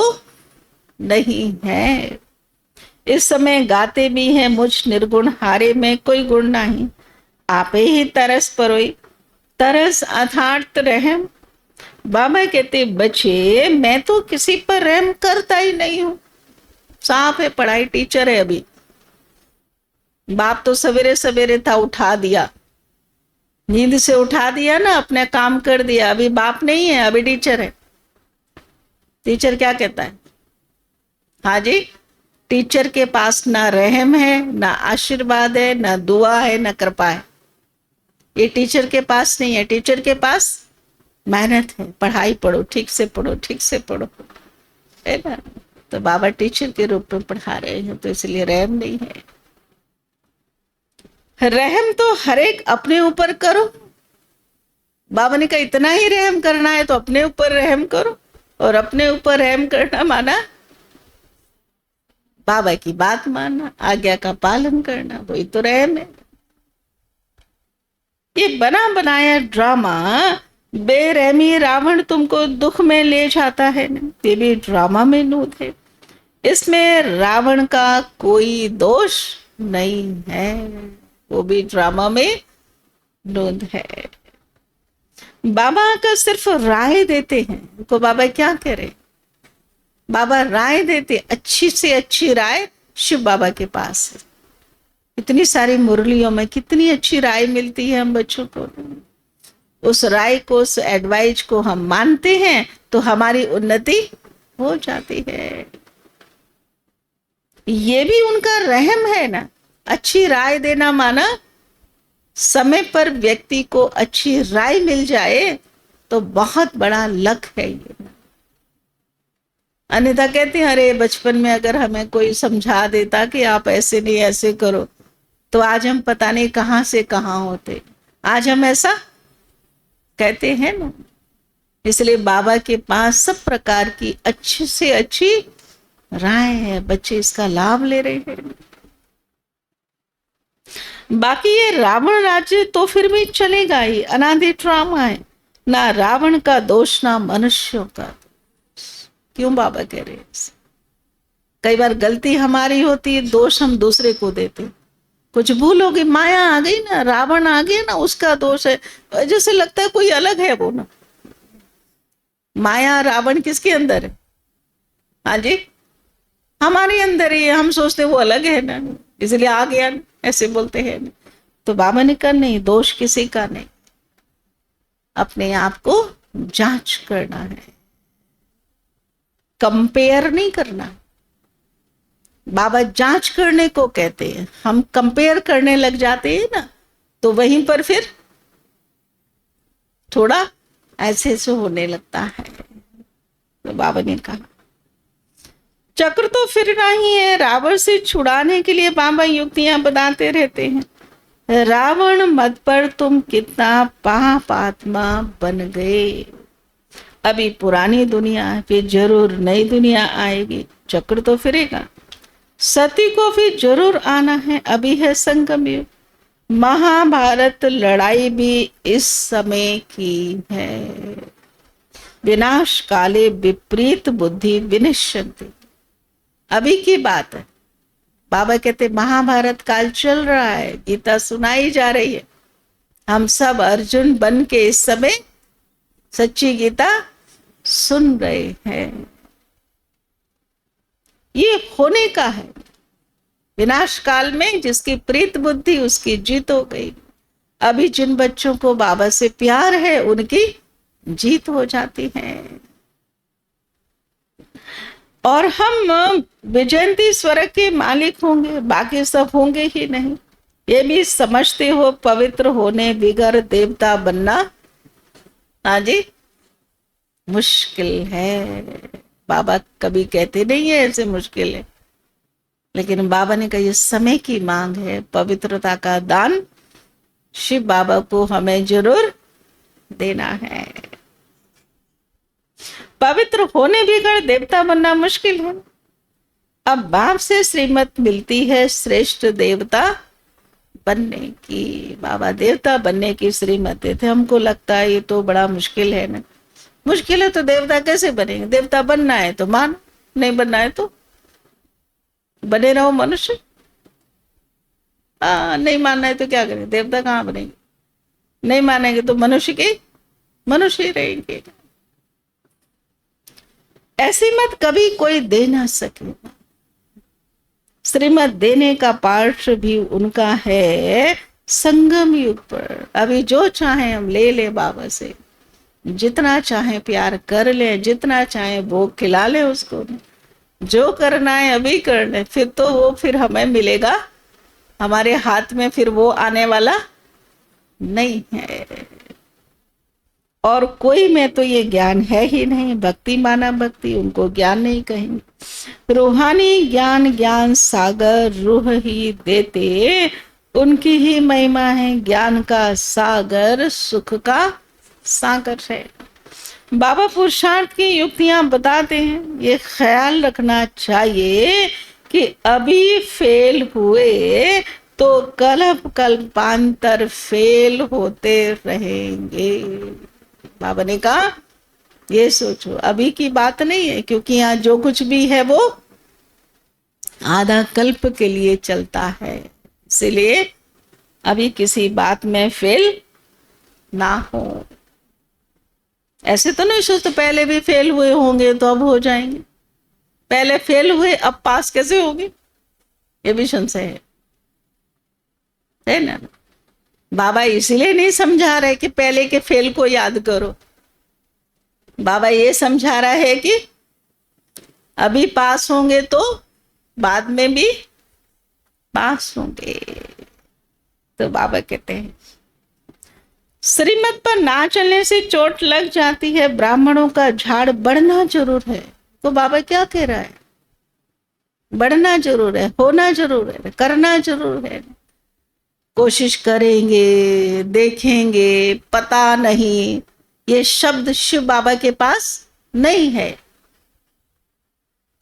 नहीं है। इस समय गाते भी हैं मुझ निर्गुण हारे में कोई गुण नहीं, आपे ही तरस परोई तरस अथार्थ रहम। बाबा कहते बच्चे मैं तो किसी पर रहम करता ही नहीं हूं। साफ है, पढ़ाई टीचर है। अभी बाप तो सवेरे सवेरे था, उठा दिया, नींद से उठा दिया ना, अपना काम कर दिया। अभी बाप नहीं है, अभी टीचर है। टीचर क्या कहता है? हाँ जी, टीचर के पास ना रहम है, ना आशीर्वाद है, ना दुआ है, ना कृपा है। ये टीचर के पास नहीं है। टीचर के पास मेहनत है, पढ़ाई पढ़ो, ठीक से पढ़ो, ठीक से पढ़ो, है ना। तो बाबा टीचर के रूप में पढ़ा रहे हैं, तो इसलिए रहम नहीं है। रहम तो हर एक अपने ऊपर करो। बाबा ने कहा इतना ही रहम करना है तो अपने ऊपर रहम करो, और अपने ऊपर रहम करना माना बाबा की बात मानना, आज्ञा का पालन करना, वही तो रहम है। ये बना बनाया ड्रामा बेरहमी रावण तुमको दुख में ले जाता है ना, ये भी ड्रामा में नूत है। इसमें रावण का कोई दोष नहीं है, वो भी ड्रामा में नूत है। बाबा का सिर्फ राय देते हैं, को बाबा क्या कह रहे, बाबा राय देते, अच्छी से अच्छी राय शिव बाबा के पास है। इतनी सारी मुरलियों में कितनी अच्छी राय मिलती है हम बच्चों को। उस राय को, उस एडवाइस को हम मानते हैं तो हमारी उन्नति हो जाती है। ये भी उनका रहम है ना, अच्छी राय देना माना समय पर व्यक्ति को अच्छी राय मिल जाए तो बहुत बड़ा लक है ये। अन्यथा कहते हैं अरे बचपन में अगर हमें कोई समझा देता कि आप ऐसे नहीं ऐसे करो, तो आज हम पता नहीं कहां से कहां होते। आज हम ऐसा कहते हैं ना। इसलिए बाबा के पास सब प्रकार की अच्छी से अच्छी राय है, बच्चे इसका लाभ ले रहे हैं। बाकी ये रावण राज्य तो फिर भी चलेगा ही, अनादि ड्रामा है ना, रावण का दोष ना मनुष्यों का। क्यों बाबा कह रहे हैं? कई बार गलती हमारी होती है, दोष हम दूसरे को देते। कुछ भूल होगी, माया आ गई ना, रावण आ गया ना, उसका दोष है। जैसे लगता है कोई अलग है वो ना। माया रावण किसके अंदर है? हाँ जी, हमारे अंदर ही है। हम सोचते वो अलग है ना, इसलिए आ गया ना, ऐसे बोलते हैं ना। तो बाबा ने कहा नहीं, दोष किसी का नहीं, अपने आप को जांच करना है, कंपेयर नहीं करना। बाबा जांच करने को कहते हैं। हम कंपेयर करने लग जाते हैं ना, तो वहीं पर फिर थोड़ा ऐसे ऐसे होने लगता है। तो बाबा ने कहा चक्र तो फिरना ही है। रावण से छुड़ाने के लिए बाबा युक्तियां बताते रहते हैं। रावण मत पर तुम कितना पाप आत्मा बन गए। अभी पुरानी दुनिया है, फिर जरूर नई दुनिया आएगी, चक्र तो फिरेगा। सती को भी जरूर आना है। अभी है संगम युग। महाभारत लड़ाई भी इस समय की है। विनाश काले विपरीत बुद्धि विनिश्चंति। अभी की बात है। बाबा कहते महाभारत काल चल रहा है, गीता सुनाई जा रही है। हम सब अर्जुन बन के इस समय सच्ची गीता सुन रहे हैं। ये होने का है। विनाश काल में जिसकी प्रीत बुद्धि उसकी जीत हो गई। अभी जिन बच्चों को बाबा से प्यार है उनकी जीत हो जाती है। और हम विजयंती स्वर्ग के मालिक होंगे, बाकी सब होंगे ही नहीं। ये भी समझते हो पवित्र होने बिगर देवता बनना, हाँ जी, मुश्किल है। बाबा कभी कहते नहीं है ऐसे मुश्किल है, लेकिन बाबा ने कहा ये समय की मांग है। पवित्रता का दान शिव बाबा को हमें जरूर देना है। पवित्र होने बिगड़ देवता बनना मुश्किल है। अब बाप से श्रीमत मिलती है श्रेष्ठ देवता बनने की। बाबा देवता बनने की श्रीमत देते। हमको लगता है ये तो बड़ा मुश्किल है ना। मुश्किल है तो देवता कैसे बनेंगे? देवता बनना है तो मान, नहीं बनना है तो बने रहो मनुष्य। नहीं मानना है तो क्या करें? देवता कहाँ बनेंगे? नहीं मानेंगे तो मनुष्य के मनुष्य ही रहेंगे। ऐसी मत कभी कोई दे ना सके। श्रीमत देने का पार्ट भी उनका है संगम युग पर। अभी जो चाहे हम ले ले बाबा से, जितना चाहे प्यार कर ले, जितना चाहे भोग खिला ले उसको। जो करना है अभी कर ले, फिर तो वो फिर हमें मिलेगा, हमारे हाथ में फिर वो आने वाला नहीं है। और कोई में तो ये ज्ञान है ही नहीं। भक्ति माना भक्ति, उनको ज्ञान नहीं कहेंगे। रूहानी ज्ञान ज्ञान सागर रूह ही देते, उनकी ही महिमा है। ज्ञान का सागर सुख का सागर है। बाबा पुरुषार्थ की युक्तियां बताते हैं। ये ख्याल रखना चाहिए कि अभी फेल हुए तो कल्प कल्पांतर फेल होते रहेंगे। बाबा ने कहा ये सोचो, अभी की बात नहीं है, क्योंकि यहाँ जो कुछ भी है वो आधा कल्प के लिए चलता है। इसलिए अभी किसी बात में फेल ना हो। ऐसे तो नहीं सोचते पहले भी फेल हुए होंगे तो अब हो जाएंगे, पहले फेल हुए अब पास कैसे होंगे, ये भी संशय है ना। बाबा इसीलिए नहीं समझा रहे कि पहले के फेल को याद करो, बाबा ये समझा रहा है कि अभी पास होंगे तो बाद में भी पास होंगे। तो बाबा कहते हैं श्रीमत पर ना चलने से चोट लग जाती है, ब्राह्मणों का झाड़ बढ़ना जरूर है। तो बाबा क्या कह रहा है, बढ़ना जरूर है, होना जरूर है, करना जरूर है। कोशिश करेंगे, देखेंगे, पता नहीं, ये शब्द शिव बाबा के पास नहीं है,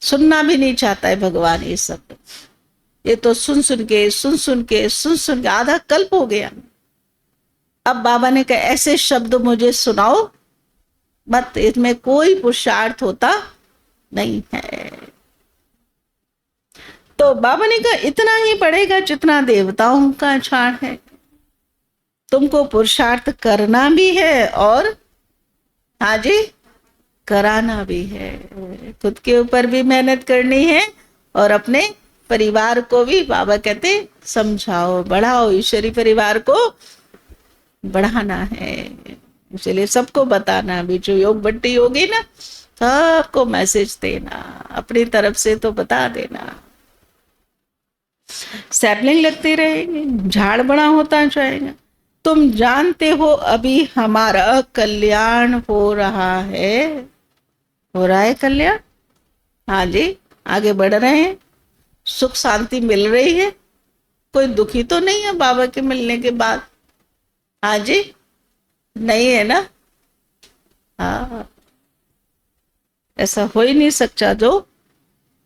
सुनना भी नहीं चाहता है भगवान ये शब्द। ये तो सुन सुन के आधा कल्प हो गया। अब बाबा ने कहा ऐसे शब्द मुझे सुनाओ मत, इसमें कोई पुरुषार्थ होता नहीं है। तो बाबा ने कहा इतना ही पड़ेगा जितना देवताओं का झाड़ है। तुमको पुरुषार्थ करना भी है और हाँ जी कराना भी है, खुद के ऊपर भी मेहनत करनी है और अपने परिवार को भी बाबा कहते समझाओ, बढ़ाओ, ईश्वरी परिवार को बढ़ाना है। इसलिए सबको बताना भी, जो योग बट्टी होगी ना सबको मैसेज देना, अपनी तरफ से तो बता देना। सैपलिंग लगती रहेगी, झाड़ बड़ा होता जाएगा। तुम जानते हो अभी हमारा कल्याण हो रहा है, हो रहा है कल्याण, हाँ जी आगे बढ़ रहे हैं, सुख शांति मिल रही है, कोई दुखी तो नहीं है बाबा के मिलने के बाद, हाँ जी नहीं है ना। हाँ ऐसा हो ही नहीं सकता जो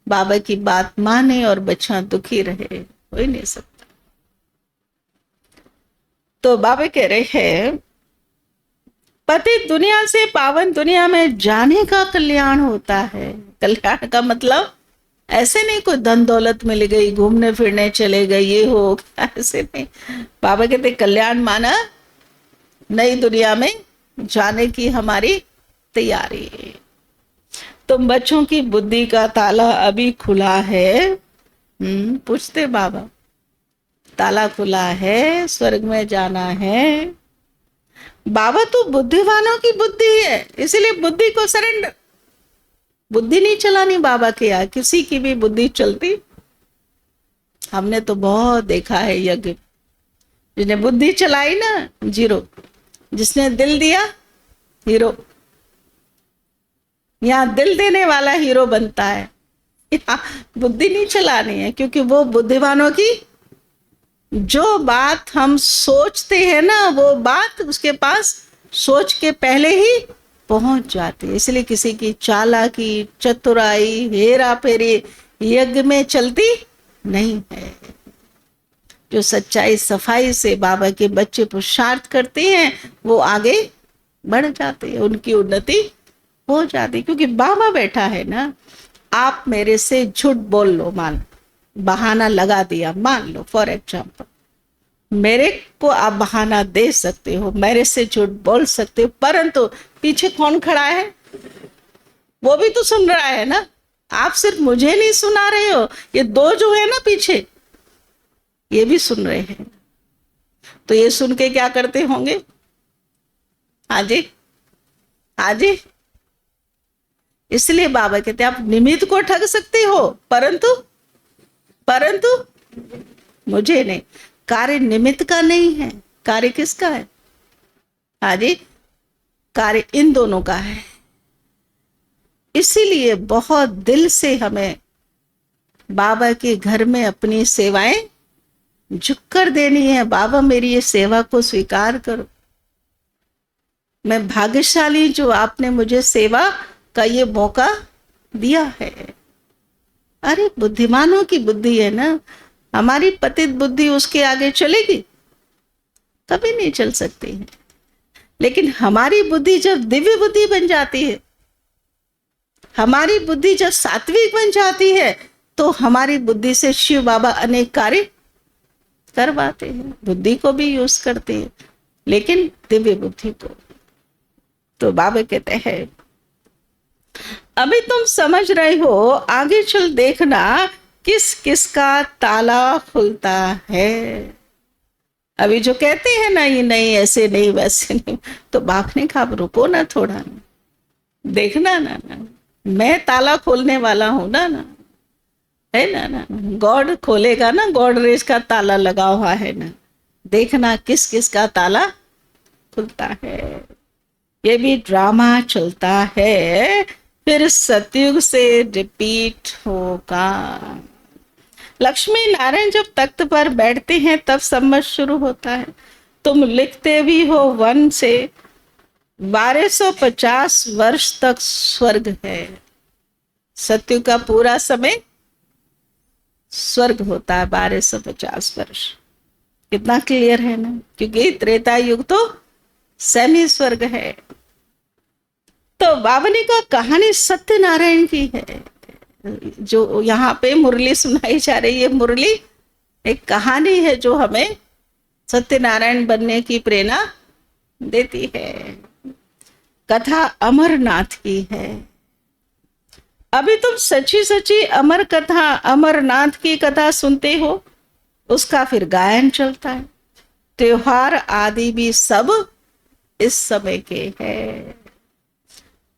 बाबा की बात माने और बच्चा दुखी रहे, हो ही नहीं सकता। तो बाबा कह रहे हैं पति दुनिया से पावन दुनिया में जाने का कल्याण होता है। कल्याण का मतलब ऐसे नहीं कोई धन दौलत मिल गई, घूमने फिरने चले गए, ये हो, ऐसे नहीं। बाबा कहते कल्याण माना नई दुनिया में जाने की हमारी तैयारी। तुम बच्चों की बुद्धि का ताला अभी खुला है, पूछते बाबा, ताला खुला है, स्वर्ग में जाना है। बाबा तो बुद्धिवानों की बुद्धि है, इसलिए बुद्धि को सरेंडर, बुद्धि नहीं चलानी बाबा के यहाँ, किसी की भी बुद्धि चलती। हमने तो बहुत देखा है यज्ञ, जिसने बुद्धि चलाई ना जीरो, जिसने दिल दिया हीरो। यहाँ दिल देने वाला हीरो बनता है, यहाँ बुद्धि नहीं चलानी है, क्योंकि वो बुद्धिमानों की जो बात हम सोचते हैं ना वो बात उसके पास सोच के पहले ही पहुंच जाती है। इसलिए किसी की चालाकी, चतुराई, हेरा फेरी यज्ञ में चलती नहीं है। जो सच्चाई सफाई से बाबा के बच्चे पुरुषार्थ करते हैं वो आगे बढ़ जाते हैं, उनकी उन्नति हो जाती, क्योंकि बाबा बैठा है ना। आप मेरे से झूठ बोल लो, मान बहाना लगा दिया, मान लो फॉर एग्जाम्पल, मेरे को आप बहाना दे सकते हो, मेरे से झूठ बोल सकते हो, परंतु पीछे कौन खड़ा है वो भी तो सुन रहा है ना। आप सिर्फ मुझे नहीं सुना रहे हो, ये दो जो है ना पीछे ये भी सुन रहे हैं। तो ये सुन के क्या करते होंगे, हाँ जी हाँ जी। इसलिए बाबा कहते हैं आप निमित्त को ठग सकते हो, परंतु मुझे नहीं। कार्य निमित्त का नहीं है, कार्य किसका है, हाँ जी कार्य इन दोनों का है। इसीलिए बहुत दिल से हमें बाबा के घर में अपनी सेवाएं झुककर देनी है। बाबा मेरी ये सेवा को स्वीकार करो, मैं भाग्यशाली जो आपने मुझे सेवा का ये मौका दिया है। अरे बुद्धिमानों की बुद्धि है ना, हमारी पतित बुद्धि उसके आगे चलेगी, कभी नहीं चल सकती है। लेकिन हमारी बुद्धि जब दिव्य बुद्धि बन जाती है, हमारी बुद्धि जब सात्विक बन जाती है, तो हमारी बुद्धि से शिव बाबा अनेक कार्य करवाते हैं। बुद्धि को भी यूज करते हैं, लेकिन दिव्य बुद्धि को। तो बाबा कहते हैं अभी तुम समझ रहे हो, आगे चल देखना किस किस का ताला खुलता है। अभी जो कहते हैं ना, ये नहीं, ऐसे नहीं, वैसे नहीं, तो बाप ने कहा रुको ना थोड़ा, देखना ना, मैं ताला खोलने वाला हूं ना, है ना। गॉड खोलेगा ना, गॉड रेज का ताला लगा हुआ है ना, देखना किस किस का ताला खुलता है। ये भी ड्रामा चलता है, फिर सतयुग से रिपीट होगा। लक्ष्मी नारायण जब तख्त पर बैठते हैं तब संवत शुरू होता है। तुम लिखते भी हो 1 से 1250 वर्ष तक स्वर्ग है। सतयुग का पूरा समय स्वर्ग होता है, 1250 वर्ष। कितना क्लियर है ना, क्योंकि त्रेता युग तो सेमी स्वर्ग है। तो बावनी का कहानी सत्यनारायण की है। जो यहाँ पे मुरली सुनाई जा रही है, मुरली एक कहानी है जो हमें सत्यनारायण बनने की प्रेरणा देती है। कथा अमरनाथ की है। अभी तुम सच्ची सच्ची अमर कथा, अमरनाथ की कथा सुनते हो, उसका फिर गायन चलता है। त्योहार आदि भी सब इस समय के है।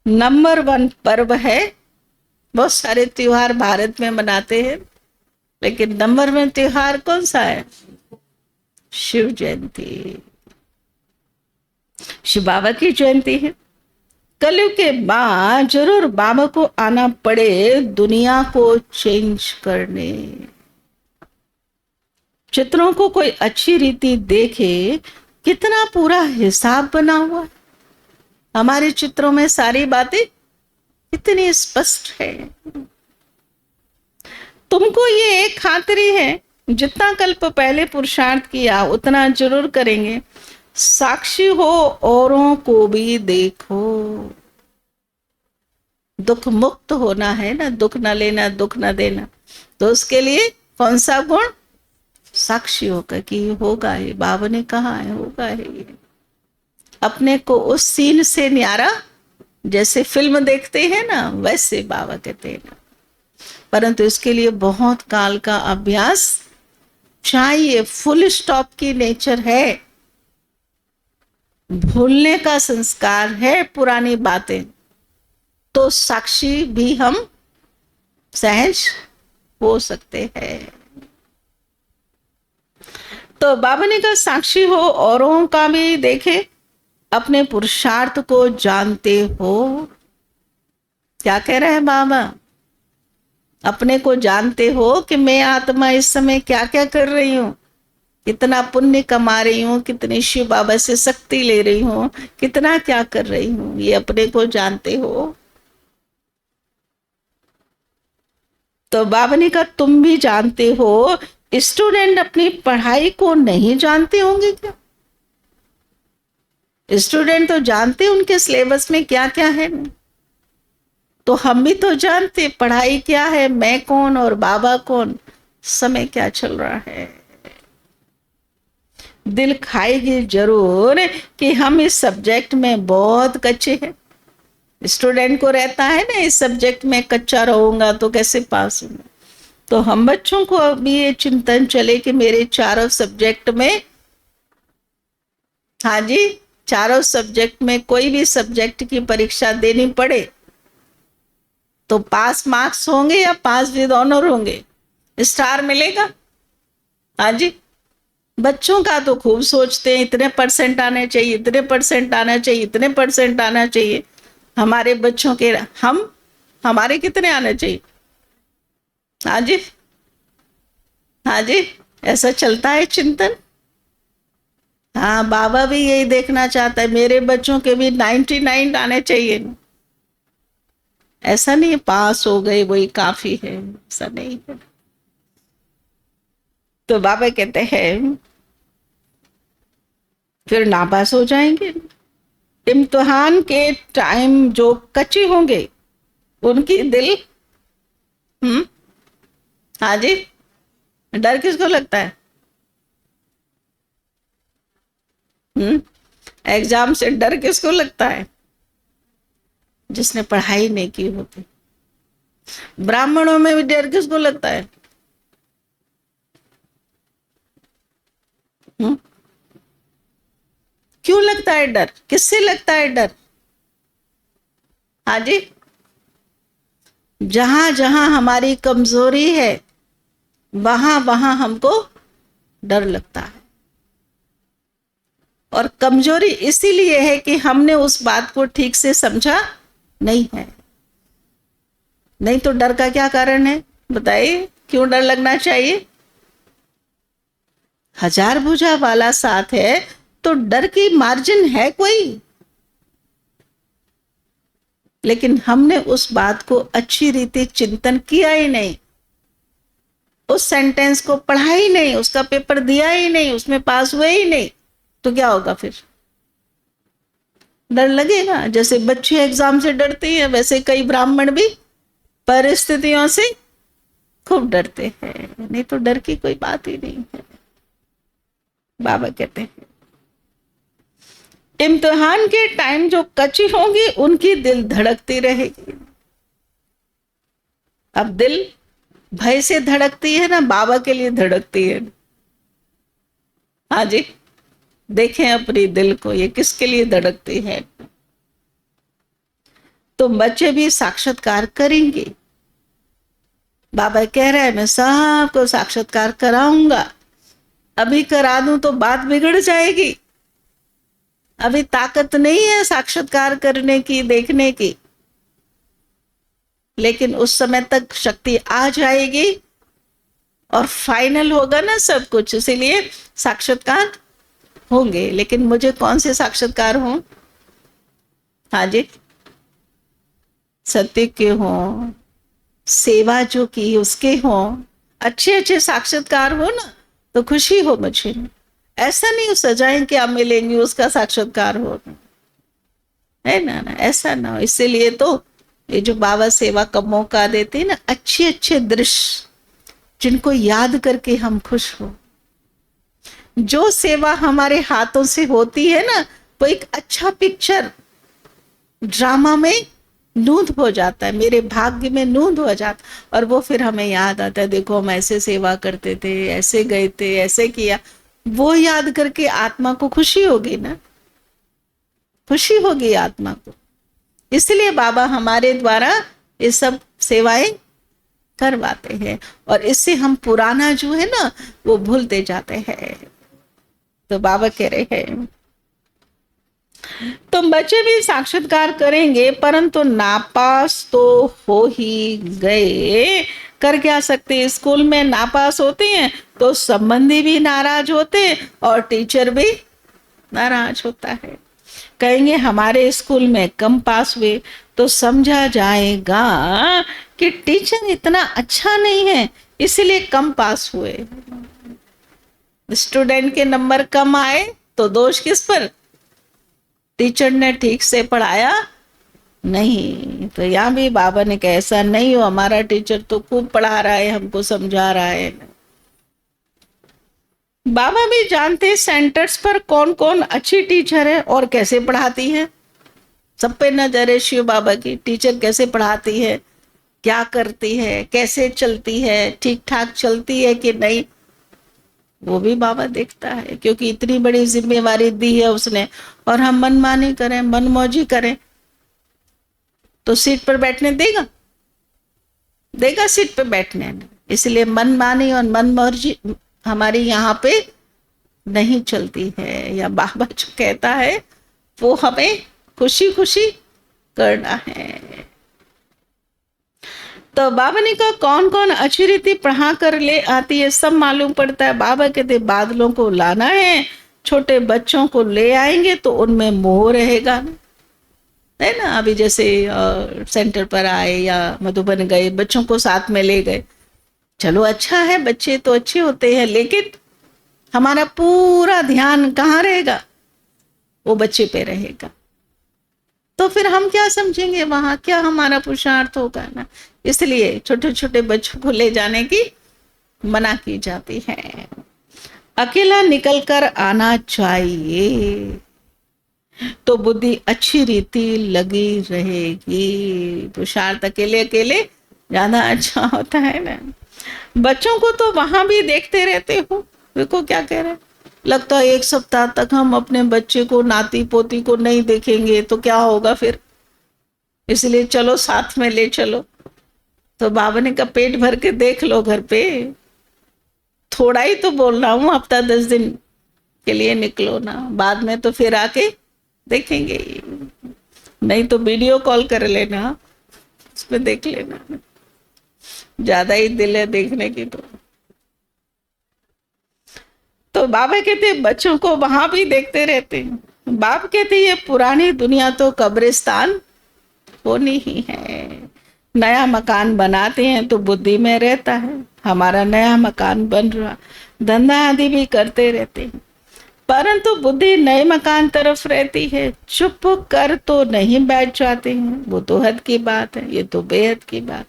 नंबर 1 पर्व है। बहुत सारे त्योहार भारत में मनाते हैं, लेकिन नंबर 1 त्योहार कौन सा है? शिव जयंती। शिव बाबा की जयंती है। कलयुग के बाद जरूर बाबा को आना पड़े दुनिया को चेंज करने। चित्रों को कोई अच्छी रीति देखे, कितना पूरा हिसाब बना हुआ है। हमारे चित्रों में सारी बातें कितनी स्पष्ट है। तुमको ये एक खातिरी है, जितना कल्प पहले पुरुषार्थ किया उतना जरूर करेंगे। साक्षी हो, औरों को भी देखो। दुख मुक्त होना है ना, दुख न लेना, दुख न देना। तो उसके लिए कौन सा गुण? साक्षी होकर कि होगा, ये बाबा ने कहा है, होगा है ये। अपने को उस सीन से न्यारा, जैसे फिल्म देखते हैं ना, वैसे बाबा कहते हैं ना। परंतु इसके लिए बहुत काल का अभ्यास चाहिए। फुल स्टॉप की नेचर है, भूलने का संस्कार है पुरानी बातें, तो साक्षी भी हम सहज हो सकते हैं। तो बाबा ने कहा साक्षी हो, औरों का भी देखे, अपने पुरुषार्थ को जानते हो। क्या कह रहे हैं बाबा? अपने को जानते हो कि मैं आत्मा इस समय क्या क्या कर रही हूं, कितना पुण्य कमा रही हूं, कितनी शिव बाबा से शक्ति ले रही हूं, कितना क्या कर रही हूं, ये अपने को जानते हो। तो बाबा ने कहा तुम भी जानते हो। स्टूडेंट अपनी पढ़ाई को नहीं जानते होंगे क्या? स्टूडेंट तो जानते उनके सिलेबस में क्या क्या है, तो हम भी तो जानते पढ़ाई क्या है, मैं कौन और बाबा कौन, समय क्या चल रहा है। दिल खाएगी जरूर कि हम इस सब्जेक्ट में बहुत कच्चे हैं। स्टूडेंट को रहता है ना, इस सब्जेक्ट में कच्चा रहूंगा तो कैसे पास होंगे। तो हम बच्चों को अभी ये चिंतन चले कि मेरे चारों सब्जेक्ट में, हाँ जी, चारों सब्जेक्ट में कोई भी सब्जेक्ट की परीक्षा देनी पड़े तो पास मार्क्स होंगे या पास विद ऑनर होंगे, स्टार मिलेगा। हाँ जी, बच्चों का तो खूब सोचते हैं इतने परसेंट आने चाहिए, इतने परसेंट आना चाहिए, इतने परसेंट आना चाहिए। हमारे बच्चों के हमारे कितने आने चाहिए? हाँ जी, हाँ जी, ऐसा चलता है चिंतन। हाँ, बाबा भी यही देखना चाहता है, मेरे बच्चों के भी 99 आने चाहिए। ऐसा नहीं पास हो गए वही काफी है, ऐसा नहीं है। तो बाबा कहते हैं फिर नापास हो जाएंगे। इम्तिहान के टाइम जो कच्चे होंगे उनकी दिल हाँ जी, डर किसको लगता है? एग्जाम से डर किसको लगता है? जिसने पढ़ाई नहीं की होती। ब्राह्मणों में भी डर किसको लगता है? क्यों लगता है डर? किससे लगता है डर? हाँ जी, जहां जहां हमारी कमजोरी है वहां वहां हमको डर लगता है। और कमजोरी इसीलिए है कि हमने उस बात को ठीक से समझा नहीं है। नहीं तो डर का क्या कारण है बताइए? क्यों डर लगना चाहिए? हजार भुजा वाला साथ है तो डर की मार्जिन है कोई? लेकिन हमने उस बात को अच्छी रीति चिंतन किया ही नहीं, उस सेंटेंस को पढ़ा ही नहीं, उसका पेपर दिया ही नहीं, उसमें पास हुए ही नहीं, तो क्या होगा फिर? डर लगेगा। जैसे बच्चे एग्जाम से डरते हैं वैसे कई ब्राह्मण भी परिस्थितियों से खूब डरते हैं। नहीं तो डर की कोई बात ही नहीं है। बाबा कहते हैं इम्तिहान के टाइम जो कच्ची होंगी उनकी दिल धड़कती रहेगी। अब दिल भय से धड़कती है ना, बाबा के लिए धड़कती है। हाँ जी, देखें अपनी दिल को, ये किसके लिए धड़कती है। तो बच्चे भी साक्षात्कार करेंगे। बाबा कह रहे हैं मैं सबको साक्षात्कार कराऊंगा। अभी करा दूं तो बात बिगड़ जाएगी। अभी ताकत नहीं है साक्षात्कार करने की, देखने की, लेकिन उस समय तक शक्ति आ जाएगी और फाइनल होगा ना सब कुछ। इसीलिए साक्षात्कार होंगे। लेकिन मुझे कौन से साक्षात्कार हों? हाँ जी, सत्य के हों, सेवा जो की उसके हों, अच्छे अच्छे साक्षात्कार हो ना तो खुशी हो मुझे। ऐसा नहीं सजाएं क्या मिलेंगी उसका साक्षात्कार हो, है ना, ऐसा ना हो। इसीलिए तो ये जो बाबा सेवा का मौका देते हैं ना, अच्छे अच्छे दृश्य जिनको याद करके हम खुश हो। जो सेवा हमारे हाथों से होती है ना, वो एक अच्छा पिक्चर ड्रामा में नूंद हो जाता है, मेरे भाग्य में नूंद हो जाता, और वो फिर हमें याद आता है, देखो हम ऐसे सेवा करते थे, ऐसे गए थे, ऐसे किया। वो याद करके आत्मा को खुशी होगी ना, खुशी होगी आत्मा को। इसलिए बाबा हमारे द्वारा ये सब सेवाएं करवाते हैं, और इससे हम पुराना जो है ना वो भूलते जाते हैं। तो बाबा कह रहे हैं तुम बच्चे भी साक्षात्कार करेंगे, परंतु नापास तो हो ही गए। कर क्या सकते? स्कूल में नापास होते हैं तो संबंधी भी नाराज होते हैं और टीचर भी नाराज होता है। कहेंगे हमारे स्कूल में कम पास हुए तो समझा जाएगा कि टीचर इतना अच्छा नहीं है, इसलिए कम पास हुए। स्टूडेंट के नंबर कम आए तो दोष किस पर? टीचर ने ठीक से पढ़ाया नहीं। तो यहाँ भी बाबा ने कहा ऐसा नहीं हो, हमारा टीचर तो खूब पढ़ा रहा है, हमको समझा रहा है। बाबा भी जानते सेंटर्स पर कौन कौन अच्छी टीचर है और कैसे पढ़ाती है। सब पे नजर है शिव बाबा की, टीचर कैसे पढ़ाती है, क्या करती है, कैसे चलती है, ठीक ठाक चलती है कि नहीं, वो भी बाबा देखता है। क्योंकि इतनी बड़ी जिम्मेवारी दी है उसने, और हम मनमानी करें, मनमौजी करें तो सीट पर बैठने देगा? देगा सीट पर बैठने? इसलिए मनमानी और मनमौजी हमारी यहाँ पे नहीं चलती है। या बाबा जो कहता है वो हमें खुशी खुशी करना है। तो बाबा ने कहा कौन कौन अच्छी रीति पढ़ा कर ले आती है सब मालूम पड़ता है। बाबा कहते बादलों को लाना है, छोटे बच्चों को ले आएंगे तो उनमें मोह रहेगा, है ना। अभी जैसे सेंटर पर आए या मधुबन गए, बच्चों को साथ में ले गए, चलो अच्छा है, बच्चे तो अच्छे होते हैं, लेकिन हमारा पूरा ध्यान कहाँ रहेगा? वो बच्चे पे रहेगा। तो फिर हम क्या समझेंगे, वहां क्या हमारा पुरुषार्थ होगा ना। इसलिए छोटे छोटे बच्चों को ले जाने की मना की जाती है। अकेला निकल कर आना चाहिए तो बुद्धि अच्छी रीति लगी रहेगी। पुरुषार्थ अकेले अकेले ज्यादा अच्छा होता है ना। बच्चों को तो वहां भी देखते रहते हो, देखो क्या कह रहे हैं, लगता है 1 सप्ताह तक हम अपने बच्चे को, नाती पोती को नहीं देखेंगे तो क्या होगा फिर, इसलिए चलो साथ में ले चलो। तो बाबा ने कहा पेट भर के देख लो घर पे, थोड़ा ही तो बोल रहा हूँ, हफ्ता 10 दिन के लिए निकलो ना, बाद में तो फिर आके देखेंगे ही। नहीं तो वीडियो कॉल कर लेना, उसमें देख लेना, ज्यादा ही दिल है देखने की। तो बाबा कहते बच्चों को वहां भी देखते रहते हैं। बाप कहते ये पुरानी दुनिया तो कब्रिस्तान होनी ही है। नया मकान बनाते हैं तो बुद्धि में रहता है हमारा नया मकान बन रहा, धंधा आदि भी करते रहते हैं, परंतु बुद्धि नए मकान तरफ रहती है। चुप कर तो नहीं बैठ जाते हैं, वो तो हद की बात है, ये तो बेहद की बात।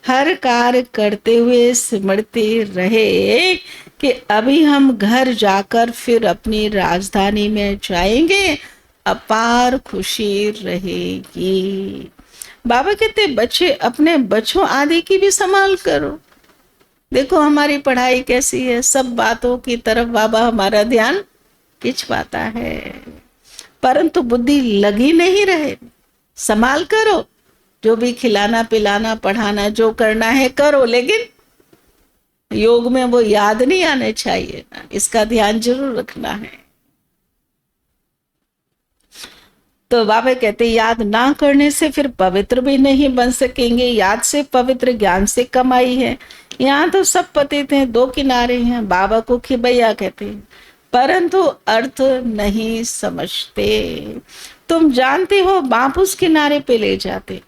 हर कार्य करते हुए सिमरते रहे कि अभी हम घर जाकर फिर अपनी राजधानी में जाएंगे, अपार खुशी रहेगी। बाबा कहते बच्चे अपने बच्चों आदि की भी संभाल करो। देखो हमारी पढ़ाई कैसी है, सब बातों की तरफ बाबा हमारा ध्यान खिंचवाता है, परंतु बुद्धि लगी नहीं रहे। संभाल करो, जो भी खिलाना पिलाना पढ़ाना जो करना है करो, लेकिन योग में वो याद नहीं आने चाहिए ना, इसका ध्यान जरूर रखना है। तो बाबा कहते याद ना करने से फिर पवित्र भी नहीं बन सकेंगे। याद से पवित्र, ज्ञान से कमाई है। यहाँ तो सब पतित हैं, दो किनारे हैं। बाबा को खिबैया कहते हैं, परंतु अर्थ नहीं समझते। तुम जानते हो बाप उस किनारे पे ले जाते,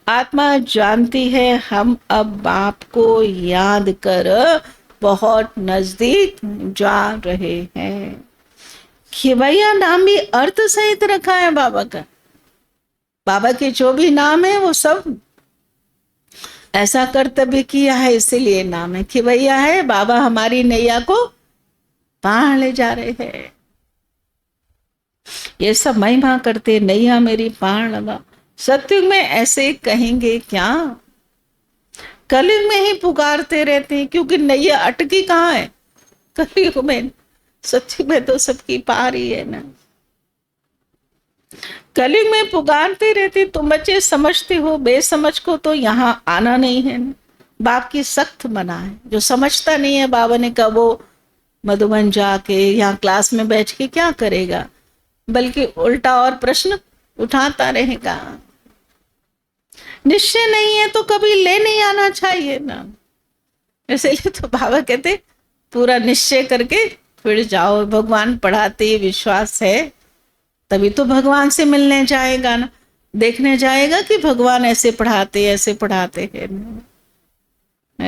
आत्मा जानती है हम अब बाप को याद कर बहुत नजदीक जा रहे हैं। खिबैया नाम भी अर्थ सहित रखा है बाबा का। बाबा के जो भी नाम है वो सब ऐसा कर्तव्य किया है, इसीलिए नाम है खिबैया है। बाबा हमारी नैया को पार ले जा रहे हैं। ये सब महिमा करते, नैया मेरी पार लगा। सत्युग में ऐसे कहेंगे क्या, कलयुग में ही पुकारते रहते हैं, क्योंकि नैया अटकी कहाँ है कलयुग में। सत्युग में तो सबकी पार ही है ना। कलयुग में पुकारते रहते। तुम बच्चे समझते हो, बेसमझ को तो यहाँ आना नहीं है ना। बाप की सख्त मना है। जो समझता नहीं है, बाबा ने कहा वो मधुबन जाके यहाँ क्लास में बैठ के क्या करेगा, बल्कि उल्टा और प्रश्न उठाता रहेगा। निश्चय नहीं है तो कभी ले नहीं आना चाहिए ना। इसलिए तो बाबा कहते पूरा निश्चय करके फिर जाओ। भगवान पढ़ाते, विश्वास है तभी तो भगवान से मिलने जाएगा ना, देखने जाएगा कि भगवान ऐसे पढ़ाते हैं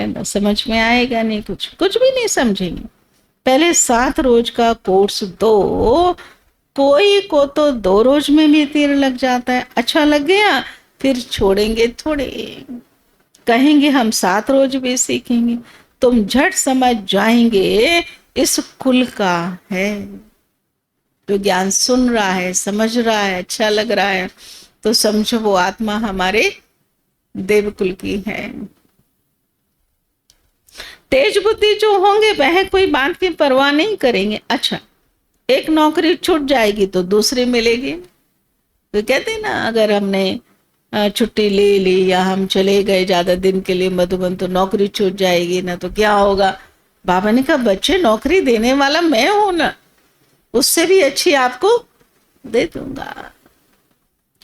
ना। समझ में आएगा नहीं, कुछ भी नहीं समझेंगे। पहले 7 रोज का कोर्स दो, कोई को तो 2 रोज में भी तीर लग जाता है। अच्छा लग गया फिर छोड़ेंगे थोड़े, कहेंगे हम 7 रोज भी सीखेंगे। तुम झट समझ जाएंगे इस कुल का है। जो ज्ञान सुन रहा है, समझ रहा है, अच्छा लग रहा है, तो समझो वो आत्मा हमारे देवकुल की है। तेज बुद्धि जो होंगे वह कोई बात की परवाह नहीं करेंगे। अच्छा एक नौकरी छूट जाएगी तो दूसरी मिलेगी। तो कहते ना अगर हमने छुट्टी ले ली या हम चले गए ज्यादा दिन के लिए मधुबन, तो नौकरी छूट जाएगी ना, तो क्या होगा। बाबा ने कहा बच्चे नौकरी देने वाला मैं हूं ना, उससे भी अच्छी आपको दे दूंगा,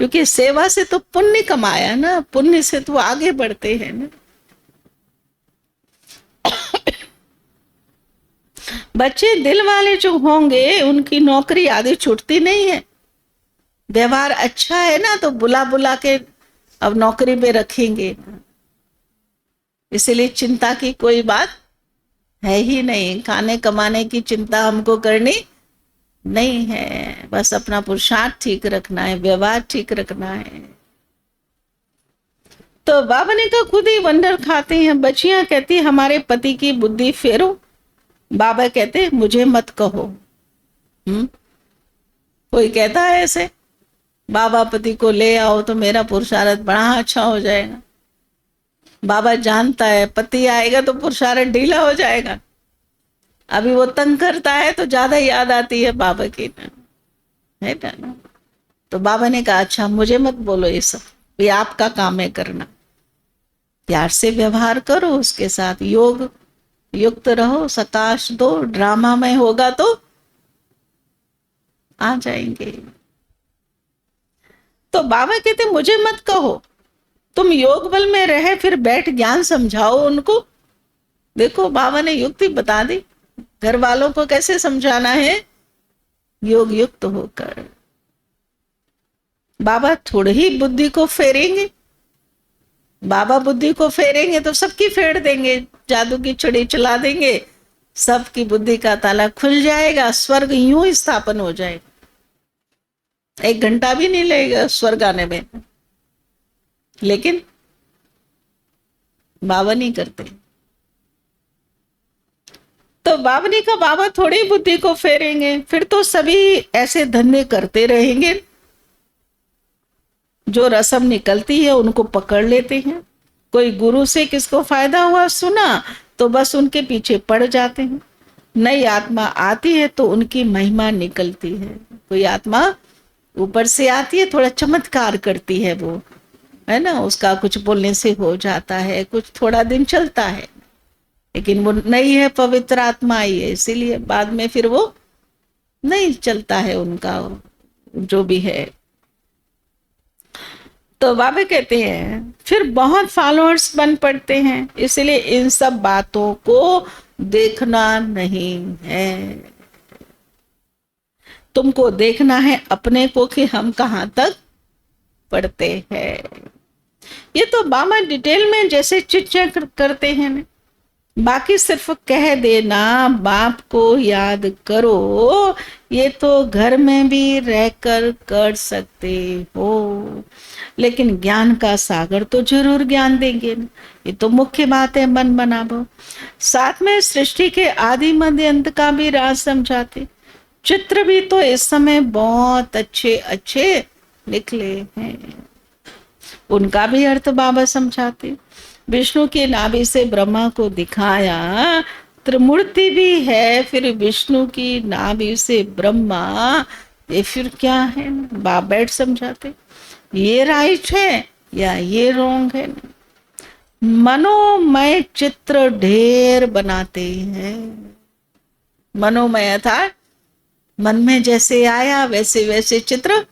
क्योंकि सेवा से तो पुण्य कमाया ना, पुण्य से तो आगे बढ़ते हैं ना। बच्चे दिल वाले जो होंगे उनकी नौकरी आदि छूटती नहीं है। व्यवहार अच्छा है ना तो बुला बुला के अब नौकरी पे रखेंगे, इसलिए चिंता की कोई बात है ही नहीं। खाने कमाने की चिंता हमको करनी नहीं है, बस अपना पुरुषार्थ ठीक रखना है, व्यवहार ठीक रखना है। तो बाबा ने कहा खुद ही वंडर खाते हैं। बच्चियां कहती हमारे पति की बुद्धि फेरो। बाबा कहते मुझे मत कहो। कोई कहता है ऐसे, बाबा पति को ले आओ तो मेरा पुरुषार्थ बड़ा अच्छा हो जाएगा। बाबा जानता है पति आएगा तो पुरुषार्थ ढीला हो जाएगा। अभी वो तंग करता है तो ज्यादा याद आती है बाबा की, है ना। तो बाबा ने कहा अच्छा मुझे मत बोलो ये सब, ये आपका काम है करना। प्यार से व्यवहार करो, उसके साथ योग युक्त रहो, सकाश दो, ड्रामा में होगा तो आ जाएंगे। तो बाबा कहते मुझे मत कहो, तुम योग बल में रहे फिर बैठ ज्ञान समझाओ उनको। देखो बाबा ने युक्ति बता दी, घर वालों को कैसे समझाना है, योग युक्त होकर। बाबा थोड़ी ही बुद्धि को फेरेंगे, बाबा बुद्धि को फेरेंगे तो सबकी फेर देंगे, जादू की छड़ी चला देंगे, सबकी बुद्धि का ताला खुल जाएगा, स्वर्ग यूं ही स्थापन हो जाएगा। 1 घंटा भी नहीं लगेगा स्वर्ग आने में। लेकिन बाबा नहीं करते। तो बाबा ने कहा बाबा थोड़ी बुद्धि को फेरेंगे, फिर तो सभी ऐसे धंधे करते रहेंगे, जो रस्म निकलती है उनको पकड़ लेते हैं। कोई गुरु से किसको फायदा हुआ सुना तो बस उनके पीछे पड़ जाते हैं। नई आत्मा आती है तो उनकी महिमा निकलती है। कोई आत्मा ऊपर से आती है, थोड़ा चमत्कार करती है वो, है ना, उसका कुछ बोलने से हो जाता है, कुछ थोड़ा दिन चलता है, लेकिन वो नहीं है, पवित्र आत्मा आई है, इसीलिए बाद में फिर वो नहीं चलता है उनका जो भी है। तो बाबा कहते हैं फिर बहुत फॉलोअर्स बन पड़ते हैं, इसलिए इन सब बातों को देखना नहीं है। तुमको देखना है अपने को कि हम कहाँ तक पढ़ते हैं। ये तो बाबा डिटेल में जैसे चिट्ठियां करते हैं ना, बाकी सिर्फ कह देना बाप को याद करो, ये तो घर में भी रहकर कर सकते हो, लेकिन ज्ञान का सागर तो जरूर ज्ञान देंगे ना। ये तो मुख्य बात है, मन बनाओ। साथ में सृष्टि के आदि मध्य अंत का भी राज समझाते। चित्र भी तो इस समय बहुत अच्छे अच्छे निकले हैं, उनका भी अर्थ बाबा समझाते। विष्णु की नाभि से ब्रह्मा को दिखाया, त्रिमूर्ति भी है, फिर विष्णु की नाभि से ब्रह्मा, ये फिर क्या है, बाप बैठ समझाते। ये राइट है या ये रॉन्ग है। मनोमय चित्र ढेर बनाते हैं। मनोमय अर्थात मन में जैसे आया वैसे वैसे चित्र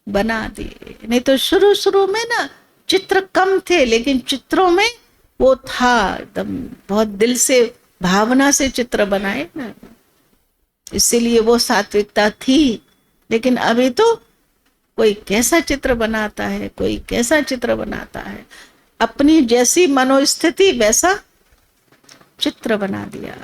बना दिए। नहीं तो शुरू शुरू में ना चित्र कम थे, लेकिन चित्रों में वो था, एकदम बहुत दिल से भावना से चित्र बनाए ना, इसीलिए वो सात्विकता थी। लेकिन अभी तो कोई कैसा चित्र बनाता है, कोई कैसा चित्र बनाता है, अपनी जैसी मनोस्थिति वैसा चित्र बना दिया।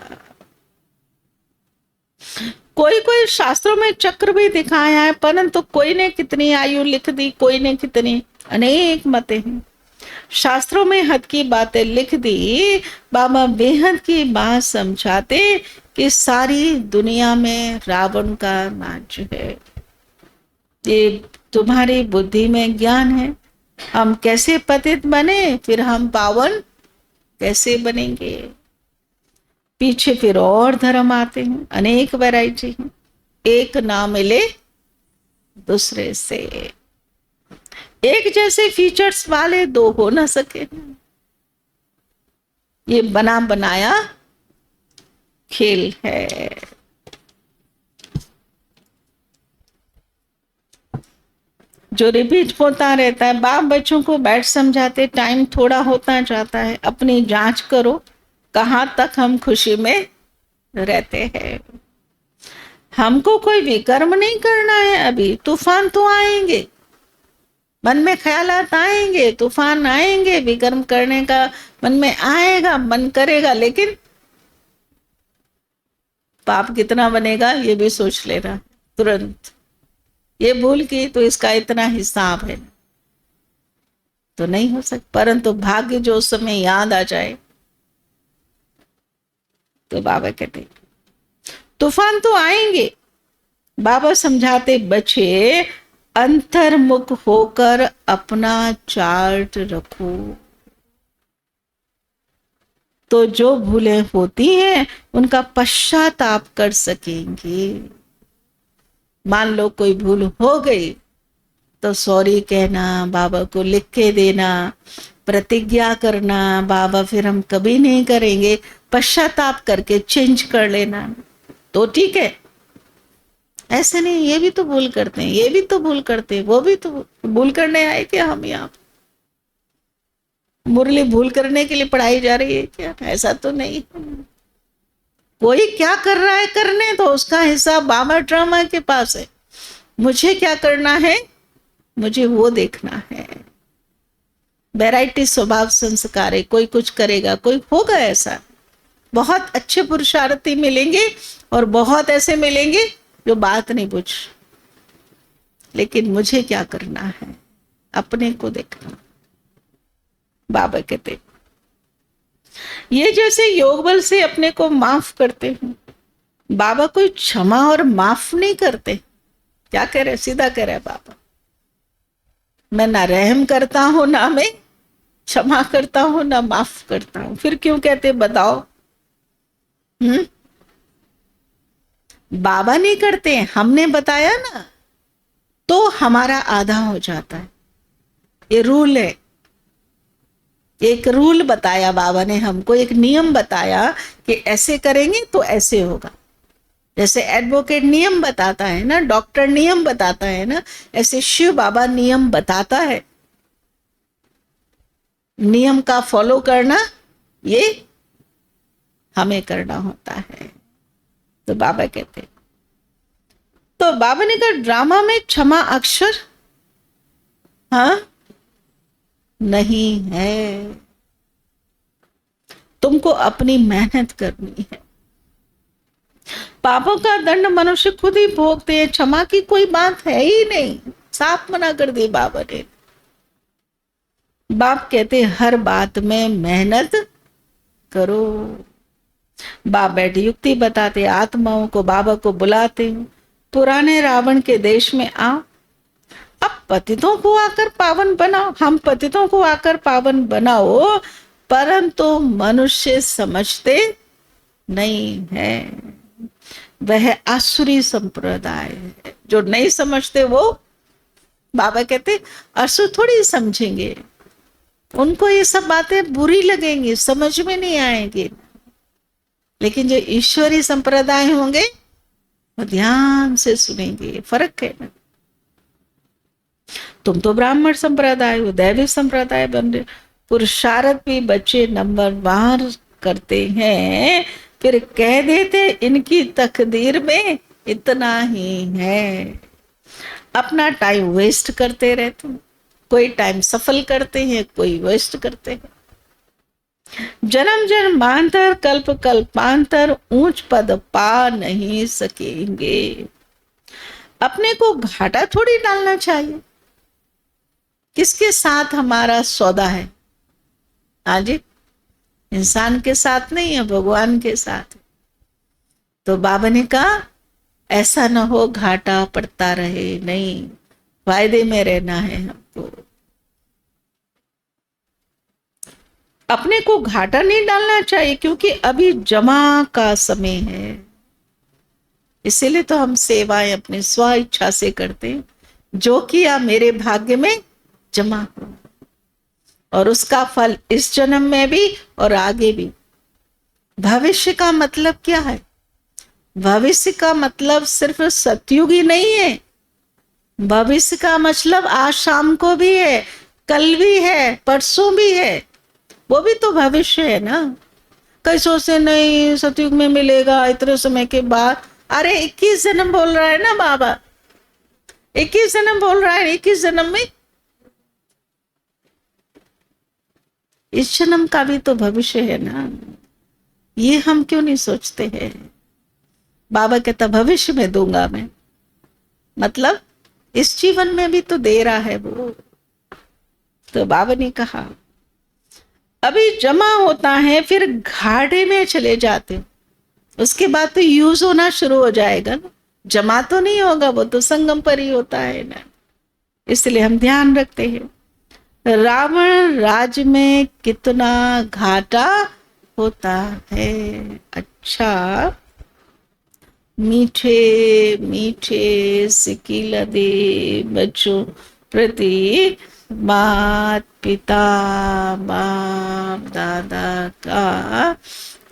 कोई कोई शास्त्रों में चक्र भी दिखाया है, परंतु कोई ने कितनी आयु लिख दी, कोई ने कितनी, अनेक मतें हैं। शास्त्रों में हद की बातें लिख दी, बाबा बेहद की बात समझाते कि सारी दुनिया में रावण का राज्य है। ये तुम्हारी बुद्धि में ज्ञान है, हम कैसे पतित बने, फिर हम पावन कैसे बनेंगे। पीछे फिर और धर्म आते हैं, अनेक वैरायटी हैं, एक ना मिले दूसरे से। एक जैसे फीचर्स वाले दो हो ना सके। ये बना बनाया खेल है। जो रिपीट होता रहता है। बाप बच्चों को बैठ समझाते, टाइम थोड़ा होता जाता है, अपनी जांच करो कहाँ तक हम खुशी में रहते हैं। हमको कोई विकर्म नहीं करना है। अभी तूफान तो आएंगे, मन में ख्यालात आएंगे, तूफान आएंगे, विकर्म करने का मन में आएगा, मन करेगा, लेकिन पाप कितना बनेगा ये भी सोच लेना। तुरंत ये भूल की तो इसका इतना हिसाब है, तो नहीं हो सकता। परंतु भाग्य जो उस समय याद आ जाए तो बाबा कहते तूफान तो आएंगे, बाबा समझाते बच्चे अंतर्मुख होकर अपना चार्ट रखो, तो जो भूलें होती हैं उनका पश्चाताप कर सकेंगे। मान लो कोई भूल हो गई तो सॉरी कहना, बाबा को लिख के देना, प्रतिज्ञा करना बाबा फिर हम कभी नहीं करेंगे, पश्चाताप करके चेंज कर लेना, तो ठीक है। ऐसे नहीं, ये भी तो भूल करते हैं, ये भी तो भूल करते हैं, वो भी तो भूल करने आए क्या हम यहाँ? मुरली भूल करने के लिए पढ़ाई जा रही है क्या? ऐसा तो नहीं। कोई क्या कर रहा है करने तो उसका हिसाब बाबा ड्रामा के पास है। मुझे क्या करना है, मुझे वो देखना है। वैरायटी स्वभाव संस्कार है, कोई कुछ करेगा, कोई होगा ऐसा। बहुत अच्छे पुरुषार्थी मिलेंगे और बहुत ऐसे मिलेंगे जो बात नहीं पूछ, लेकिन मुझे क्या करना है, अपने को देखना। बाबा कहते ये जैसे योग बल से अपने को माफ करते हैं, बाबा कोई क्षमा और माफ नहीं करते। क्या कह रहे, सीधा कह रहे बाबा, मैं ना रहम करता हूं, ना मैं क्षमा करता हूं, ना माफ करता हूं। फिर क्यों कहते बताओ? बाबा नहीं करते, हमने बताया ना, तो हमारा आधा हो जाता है। ये रूल है, एक रूल बताया बाबा ने हमको, एक नियम बताया कि ऐसे करेंगे तो ऐसे होगा। जैसे एडवोकेट नियम बताता है ना, डॉक्टर नियम बताता है ना, ऐसे शिव बाबा नियम बताता है। नियम का फॉलो करना ये हमें करना होता है। तो बाबा कहते, तो बाबा ने कहा ड्रामा में क्षमा अक्षर हाँ नहीं है, तुमको अपनी मेहनत करनी है। पापों का दंड मनुष्य खुद ही भोगते हैं, क्षमा की कोई बात है ही नहीं, साफ मना कर दी बाबा ने। बाप कहते हर बात में मेहनत करो। बाप बैठे युक्ति बताते, आत्माओं को बाबा को बुलाते, पुराने रावण के देश में आओ, अब पतितों को आकर पावन बनाओ। हम पतितों को आकर पावन बनाओ, परंतु मनुष्य समझते नहीं है। वह आसुरी संप्रदाय है, जो नहीं समझते वो बाबा कहते असुर थोड़ी समझेंगे, उनको ये सब बातें बुरी लगेंगी, समझ में नहीं आएंगी। लेकिन जो ईश्वरी संप्रदाय होंगे वो ध्यान से सुनेंगे। फर्क है ना, तुम तो ब्राह्मण संप्रदाय हो, दैवी संप्रदाय बन रहे, पुरुषार्थ भी बच्चे नंबर 1 करते हैं, फिर कह देते इनकी तकदीर में इतना ही है। अपना टाइम वेस्ट करते रहते, कोई टाइम सफल करते हैं, कोई वेस्ट करते हैं। जन्म जन्मांतर कल्प कल्पांतर ऊंच पद पा नहीं सकेंगे। अपने को घाटा थोड़ी डालना चाहिए। किसके साथ हमारा सौदा है? हाँ जी, इंसान के साथ नहीं है, भगवान के साथ। तो बाबा ने कहा ऐसा ना हो घाटा पड़ता रहे, नहीं, फायदे में रहना है हमको। अपने को घाटा नहीं डालना चाहिए, क्योंकि अभी जमा का समय है। इसीलिए तो हम सेवाएं अपनी स्व इच्छा से करते हैं, जो किया मेरे भाग्य में जमा हो, और उसका फल इस जन्म में भी और आगे भी। भविष्य का मतलब क्या है? भविष्य का मतलब सिर्फ सतयुग ही नहीं है, भविष्य का मतलब आज शाम को भी है, कल भी है, परसों भी है, वो भी तो भविष्य है ना। कई सोचते नहीं सतयुग में मिलेगा इतने समय के बाद। अरे 21 जन्म बोल रहा है ना बाबा, 21 जन्म बोल रहा है, 21 जन्म में इस जन्म का भी तो भविष्य है ना। ये हम क्यों नहीं सोचते हैं? बाबा कहता भविष्य में दूंगा मैं, मतलब इस जीवन में भी तो दे रहा है वो। तो बाबा ने कहा अभी जमा होता है, फिर घाटे में चले जाते हैं, उसके बाद तो यूज होना शुरू हो जाएगा ना, जमा तो नहीं होगा, वो तो संगम पर ही होता है ना। इसलिए हम ध्यान रखते हैं रावण राज्य में कितना घाटा होता है। अच्छा, मीठे मीठे सिकिल दे बच्चों प्रति मात पिता बाप दादा का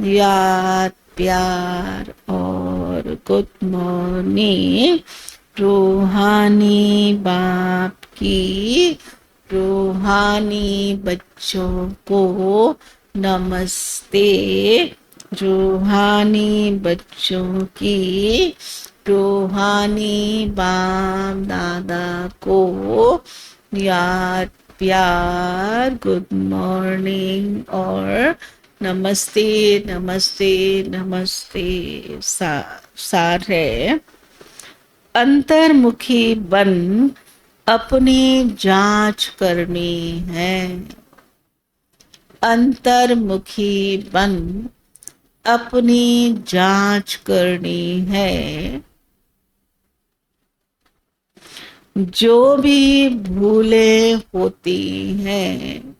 याद प्यार और गुड मॉर्निंग रूहानी बाप की रूहानी बच्चों को नमस्ते। रूहानी बच्चों की रूहानी बाप दादा को याद प्यार गुड मॉर्निंग और नमस्ते नमस्ते नमस्ते। सार है अंतर्मुखी बन अपनी जांच करनी है। अंतर्मुखी बन अपनी जांच करनी है। जो भी भूलें होती हैं,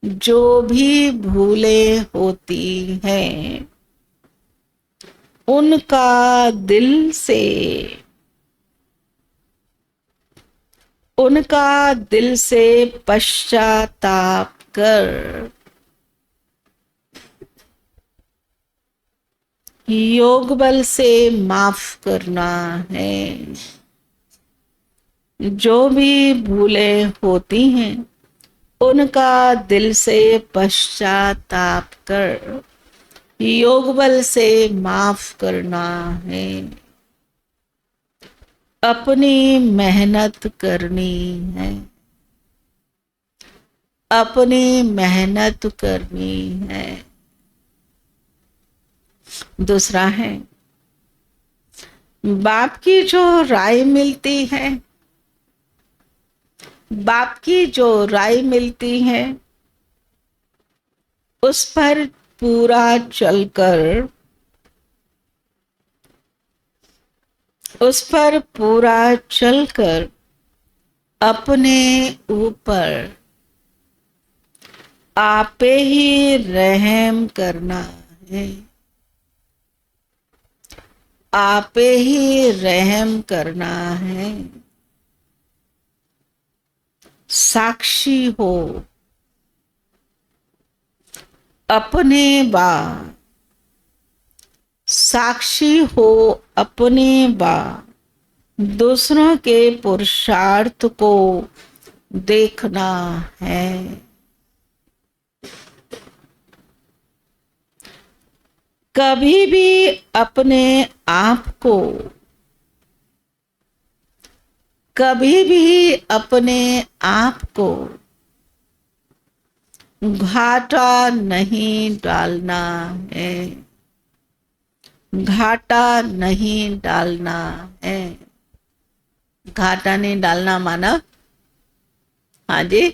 जो भी भूलें होती हैं, उनका दिल से पश्चाताप कर योग बल से माफ करना है। जो भी भूलें होती हैं उनका दिल से पश्चाताप कर योग बल से माफ करना है। अपनी मेहनत करनी है। अपनी मेहनत करनी है। दूसरा है बाप की जो राय मिलती है, बाप की जो राय मिलती है उस पर पूरा चलकर, उस पर पूरा चलकर अपने ऊपर आपे ही रहम करना है। आपे ही रहम करना है। साक्षी हो अपने बा, साक्षी हो अपने बा दूसरों के पुरुषार्थ को देखना है। कभी भी अपने आप को, कभी भी अपने आप को घाटा नहीं डालना है। घाटा नहीं डालना है। घाटा नहीं डालना माना, हाँ जी,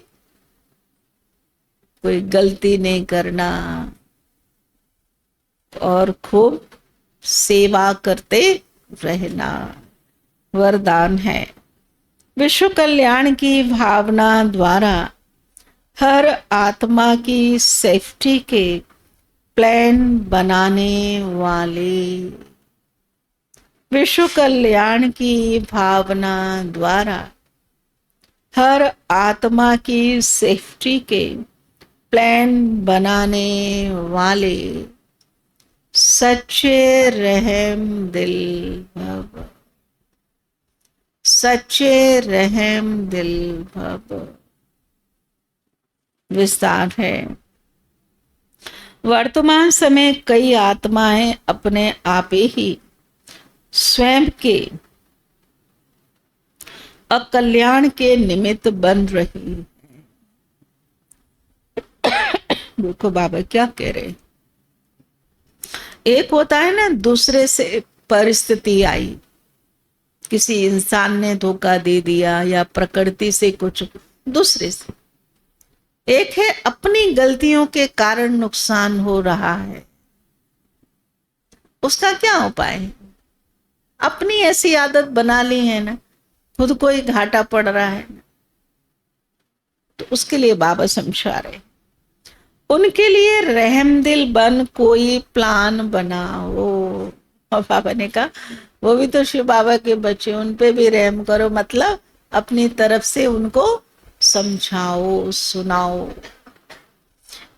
कोई गलती नहीं करना और खूब सेवा करते रहना वरदान है। विश्व कल्याण की भावना द्वारा हर आत्मा की सेफ्टी के प्लान बनाने वाले, विश्व कल्याण की भावना द्वारा हर आत्मा की सेफ्टी के प्लान बनाने वाले सच्चे रहम दिल भव, सच्चे रहम दिल भव। विस्तार है वर्तमान समय कई आत्माएं अपने आप ही स्वयं के अकल्याण के निमित्त बन रही। देखो बाबा क्या कह रहे, एक होता है ना दूसरे से परिस्थिति आई किसी इंसान ने धोखा दे दिया या प्रकृति से कुछ दूसरे से। एक है अपनी गलतियों के कारण नुकसान हो रहा है, उसका क्या उपाय है? अपनी ऐसी आदत बना ली है ना, खुद को ही घाटा पड़ रहा है ना, तो उसके लिए बाबा समझा रहे, उनके लिए रहमदिल बन कोई प्लान बनाओ। और बाबा ने कहा वो भी तो शिव बाबा के बच्चे, उन पे भी रहम करो, मतलब अपनी तरफ से उनको समझाओ, सुनाओ।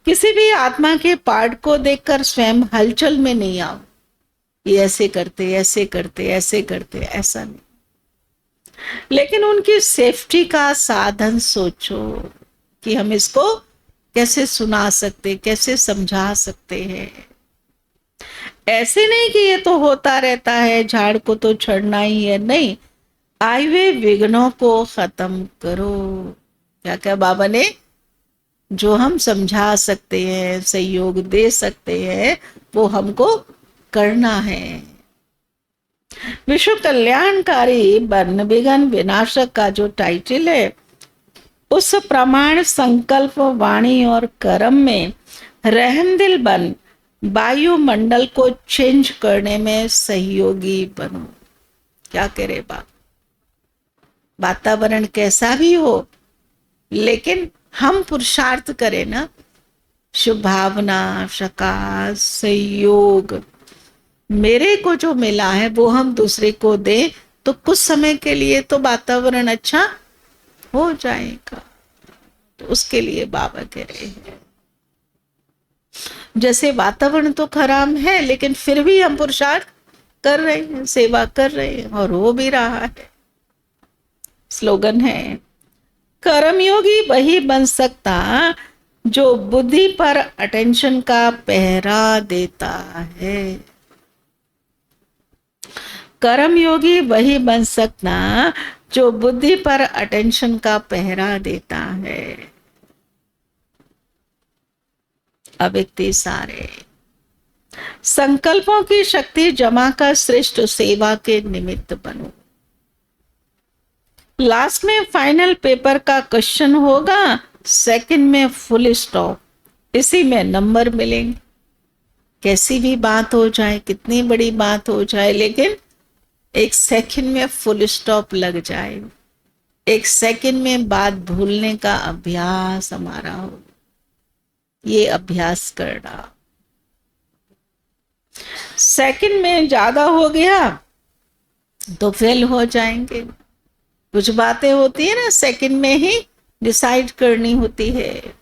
किसी भी आत्मा के पार्ट को देखकर स्वयं हलचल में नहीं आओ, ये ऐसे करते ऐसे करते ऐसे करते, ऐसा नहीं, लेकिन उनकी सेफ्टी का साधन सोचो कि हम इसको कैसे सुना सकते, कैसे समझा सकते हैं। ऐसे नहीं कि ये तो होता रहता है, झाड़ को तो चढ़ना ही है, नहीं, आए हुए विघ्नों को खत्म करो। क्या क्या बाबा ने जो हम समझा सकते हैं, सहयोग दे सकते हैं, वो हमको करना है। विश्व कल्याणकारी बन विघ्न विनाशक का जो टाइटल है, उस प्रमाण संकल्प, वाणी और कर्म में रहमदिल बन वायुमंडल को चेंज करने में सहयोगी बनो। क्या करे बाप, वातावरण कैसा भी हो, लेकिन हम पुरुषार्थ करें ना, शुभ भावना, सकाश, सहयोग, मेरे को जो मिला है वो हम दूसरे को दें, तो कुछ समय के लिए तो वातावरण अच्छा हो जाएगा। तो उसके लिए बाबा कह रहे हैं, जैसे वातावरण तो खराब है, लेकिन फिर भी हम पुरुषार्थ कर रहे हैं, सेवा कर रहे हैं, और हो भी रहा है। स्लोगन है, कर्मयोगी वही बन सकता जो बुद्धि पर अटेंशन का पहरा देता है। कर्मयोगी वही बन सकता जो बुद्धि पर अटेंशन का पहरा देता है। अव्यक्ति सारे संकल्पों की शक्ति जमा कर श्रेष्ठ सेवा के निमित्त बनो। लास्ट में फाइनल पेपर का क्वेश्चन होगा, सेकंड में फुल स्टॉप, इसी में नंबर मिलेंगे। कैसी भी बात हो जाए, कितनी बड़ी बात हो जाए, लेकिन एक सेकंड में फुल स्टॉप लग जाए, एक सेकंड में बात भूलने का अभ्यास हमारा हो, ये अभ्यास करना। सेकंड में ज्यादा हो गया तो फेल हो जाएंगे। कुछ बातें होती है ना, सेकंड में ही डिसाइड करनी होती है।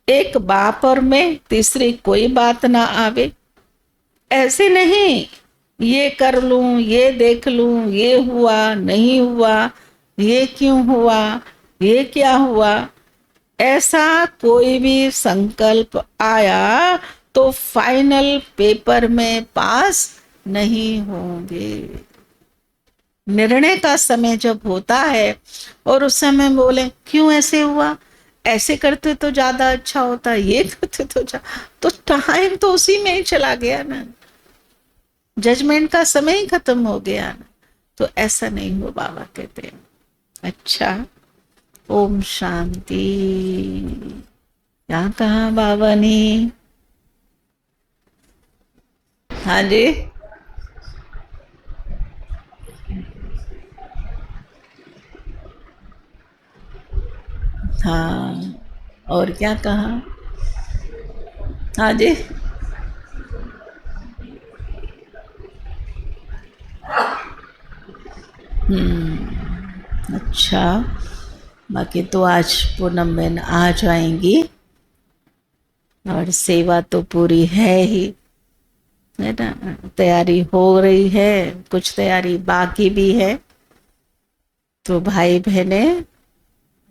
एक बाप और मैं, तीसरी कोई बात ना आवे। ऐसे नहीं ये कर लूं, ये देख लूं, ये हुआ नहीं हुआ, ये क्यों हुआ, ये क्या हुआ, ऐसा कोई भी संकल्प आया तो फाइनल पेपर में पास नहीं होंगे। निर्णय का समय जब होता है और उस समय बोले क्यों ऐसे हुआ, ऐसे करते तो ज्यादा अच्छा होता, ये करते तो टाइम तो उसी में ही चला गया ना, जजमेंट का समय ही खत्म हो गया ना। तो ऐसा नहीं हो, बाबा कहते हैं। अच्छा, ओम शांति। क्या कहा बाबा ने? हाँ जी, हाँ, और क्या कहा? हाँ जी, अच्छा, बाकी तो आज पूनम बहन आ जाएंगी और सेवा तो पूरी है ही, है ना। तैयारी हो रही है, कुछ तैयारी बाकी भी है। तो भाई बहने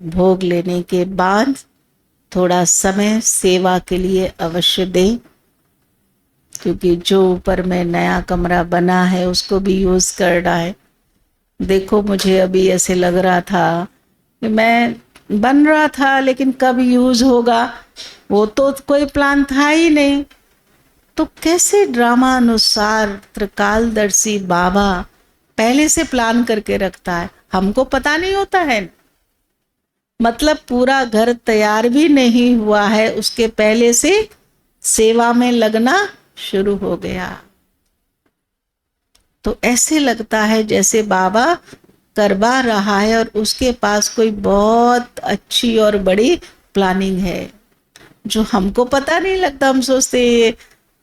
भोग लेने के बाद थोड़ा समय सेवा के लिए अवश्य दें, क्योंकि जो ऊपर में नया कमरा बना है उसको भी यूज करना है। देखो मुझे अभी ऐसे लग रहा था कि मैं बन रहा था, लेकिन कब यूज होगा वो तो कोई प्लान था ही नहीं। तो कैसे ड्रामा अनुसार त्रिकालदर्शी बाबा पहले से प्लान करके रखता है, हमको पता नहीं होता है। मतलब पूरा घर तैयार भी नहीं हुआ है, उसके पहले से सेवा में लगना शुरू हो गया। तो ऐसे लगता है जैसे बाबा करवा रहा है और उसके पास कोई बहुत अच्छी और बड़ी प्लानिंग है, जो हमको पता नहीं लगता। हम सोचते ये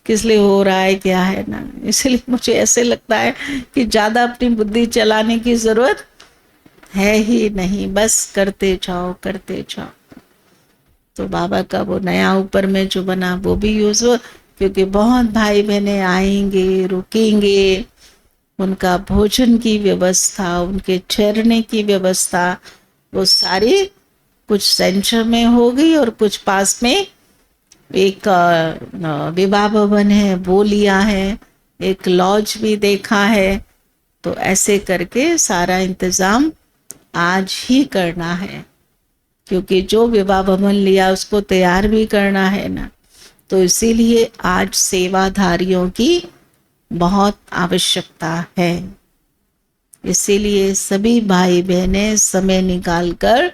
किस लिए हो रहा है, क्या है ना। इसलिए मुझे ऐसे लगता है कि ज़्यादा अपनी बुद्धि चलाने की ज़रूरत है ही नहीं, बस करते जाओ करते जाओ। तो बाबा का वो नया ऊपर में जो बना वो भी यूज हो, क्योंकि बहुत भाई बहनें आएंगे, रुकेंगे, उनका भोजन की व्यवस्था, उनके ठहरने की व्यवस्था, वो सारी कुछ सेंटर में होगी और कुछ पास में एक विवाह भवन है वो लिया है, एक लॉज भी देखा है। तो ऐसे करके सारा इंतज़ाम आज ही करना है, क्योंकि जो विवाह भवन लिया उसको तैयार भी करना है ना। तो इसीलिए आज सेवाधारियों की बहुत आवश्यकता है। इसीलिए सभी भाई बहनें समय निकालकर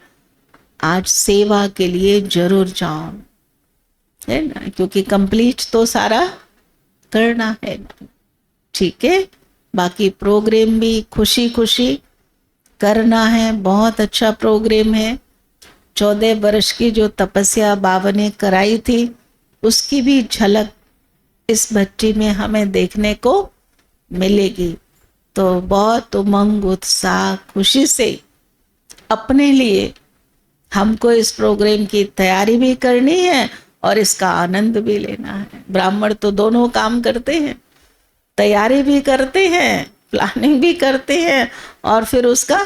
आज सेवा के लिए जरूर जाओ, है ना, क्योंकि कंप्लीट तो सारा करना है ना। ठीक है, बाकी प्रोग्राम भी खुशी खुशी करना है। बहुत अच्छा प्रोग्राम है। 14 वर्ष की जो तपस्या बाबा ने कराई थी उसकी भी झलक इस भट्टी में हमें देखने को मिलेगी। तो बहुत उमंग, उत्साह, खुशी से अपने लिए हमको इस प्रोग्राम की तैयारी भी करनी है और इसका आनंद भी लेना है। ब्राह्मण तो दोनों काम करते हैं, तैयारी भी करते हैं, प्लानिंग भी करते हैं और फिर उसका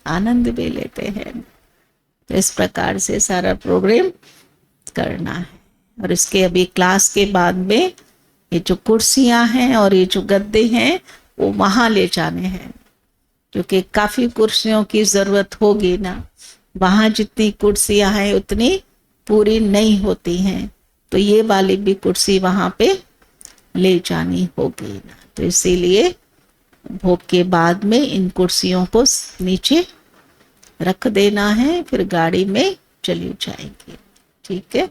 आनंद भी लेते हैं। तो इस प्रकार से सारा प्रोग्राम करना है। और इसके अभी क्लास के बाद में ये जो कुर्सियां हैं और ये जो गद्दे हैं वो वहाँ ले जाने हैं, क्योंकि काफ़ी कुर्सियों की ज़रूरत होगी ना। वहाँ जितनी कुर्सियां हैं उतनी पूरी नहीं होती हैं, तो ये वाली भी कुर्सी वहाँ पे ले जानी होगी ना। तो इसीलिए भोग के बाद में इन कुर्सियों को नीचे रख देना है, फिर गाड़ी में चली जाएंगे। ठीक है,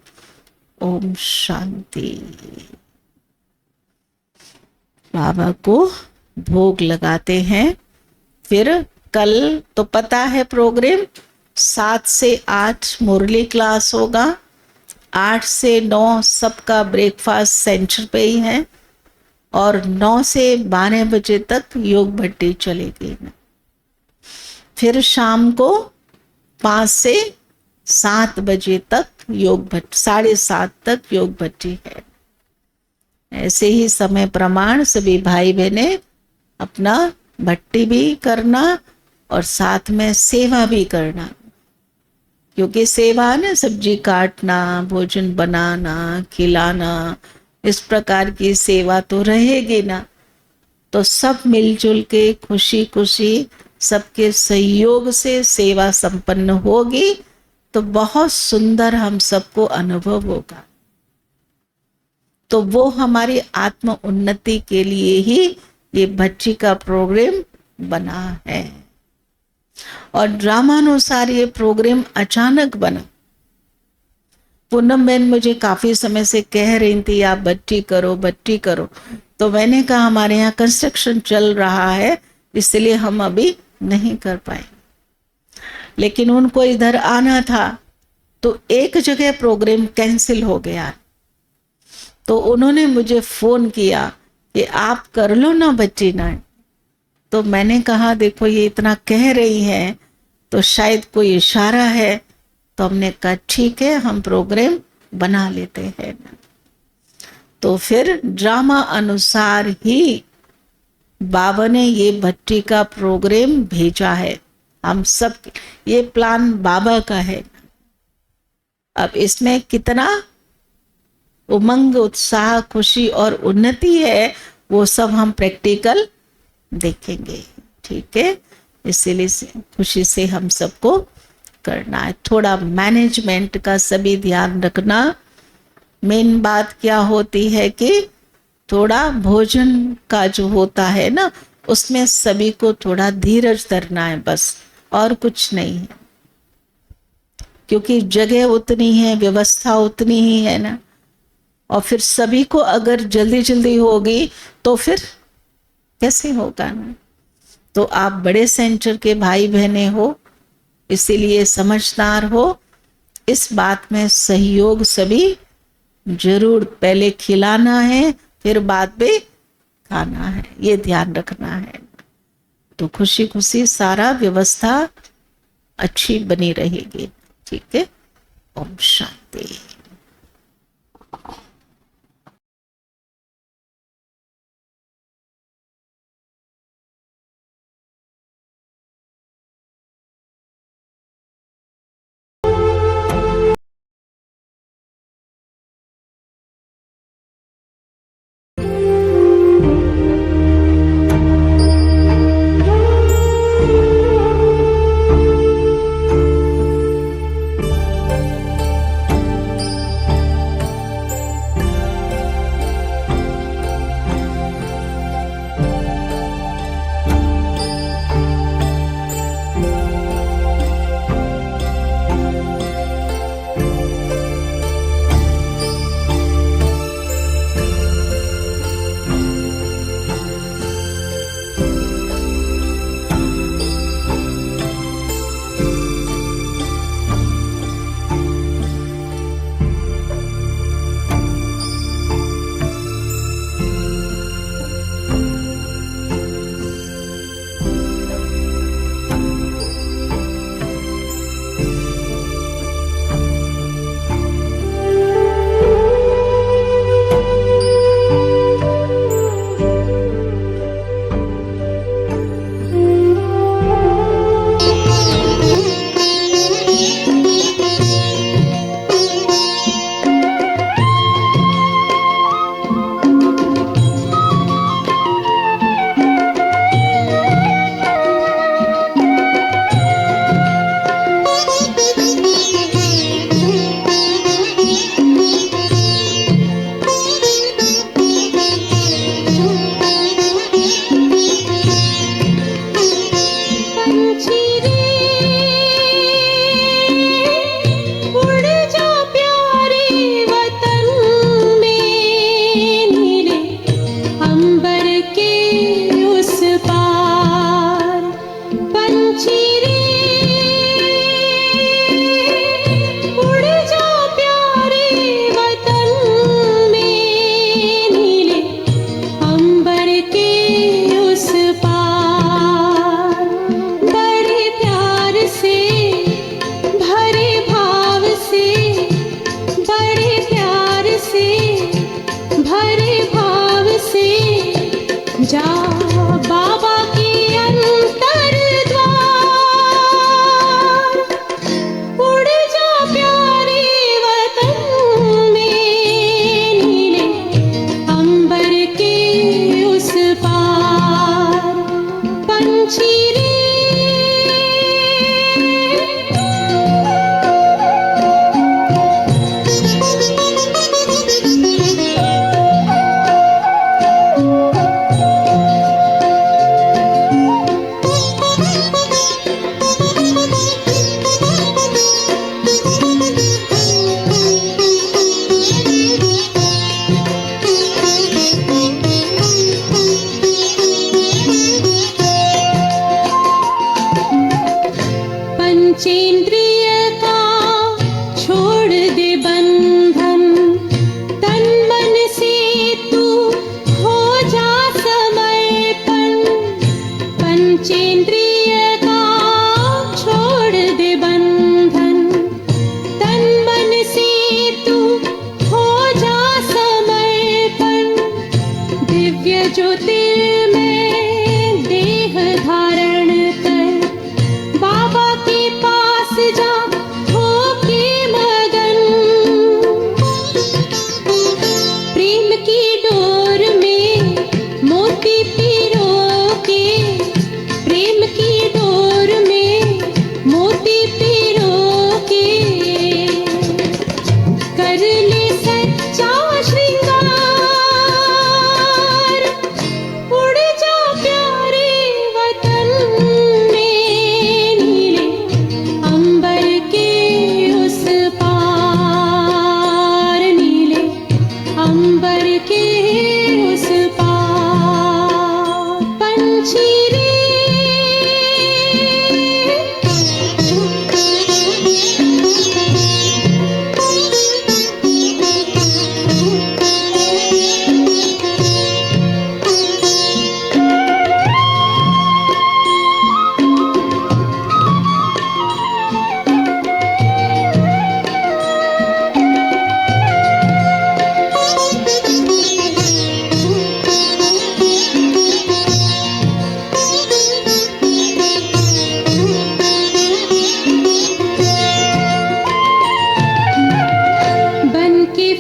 ओम शांति। बाबा को भोग लगाते हैं। फिर कल तो पता है प्रोग्राम 7 से 8 मुरली क्लास होगा, 8 से 9 सबका ब्रेकफास्ट सेंटर पे ही है और 9 से 12 बजे तक योग भट्टी चलेगी ना। फिर शाम को 5 से 7 बजे तक योग भट्टी, 7:30 तक योग भट्टी है। ऐसे ही समय प्रमाण सभी भाई बहनें अपना भट्टी भी करना और साथ में सेवा भी करना, क्योंकि सेवा ना सब्जी काटना, भोजन बनाना, खिलाना, इस प्रकार की सेवा तो रहेगी ना। तो सब मिलजुल के खुशी खुशी सबके सहयोग से सेवा संपन्न होगी तो बहुत सुंदर हम सबको अनुभव होगा। तो वो हमारी आत्म उन्नति के लिए ही ये भट्टी का प्रोग्राम बना है। और ड्रामानुसार ये प्रोग्राम अचानक बना। पूनम बहन मुझे काफी समय से कह रही थी आप भट्टी करो भट्टी करो, तो मैंने कहा हमारे यहाँ कंस्ट्रक्शन चल रहा है इसलिए हम अभी नहीं कर पाए। लेकिन उनको इधर आना था तो एक जगह प्रोग्राम कैंसिल हो गया, तो उन्होंने मुझे फोन किया कि आप कर लो ना भट्टी ना। तो मैंने कहा देखो ये इतना कह रही हैं तो शायद कोई इशारा है। तो हमने कहा ठीक है हम प्रोग्राम बना लेते हैं। तो फिर ड्रामा अनुसार ही बाबा ने ये भट्टी का प्रोग्राम भेजा है। हम सब ये प्लान बाबा का है। अब इसमें कितना उमंग, उत्साह, खुशी और उन्नति है वो सब हम प्रैक्टिकल देखेंगे। ठीक है, इसीलिए खुशी से हम सबको करना है। थोड़ा मैनेजमेंट का सभी ध्यान रखना। मेन बात क्या होती है कि थोड़ा भोजन का जो होता है ना उसमें सभी को थोड़ा धीरज धरना है बस, और कुछ नहीं है, क्योंकि जगह उतनी है, व्यवस्था उतनी ही है ना। और फिर सभी को अगर जल्दी जल्दी होगी तो फिर कैसे होगा ना। तो आप बड़े सेंटर के भाई बहने हो, इसीलिए समझदार हो, इस बात में सहयोग सभी जरूर, पहले खिलाना है फिर बाद में खाना है, ये ध्यान रखना है। तो खुशी खुशी सारा व्यवस्था अच्छी बनी रहेगी। ठीक है, ओम शांति।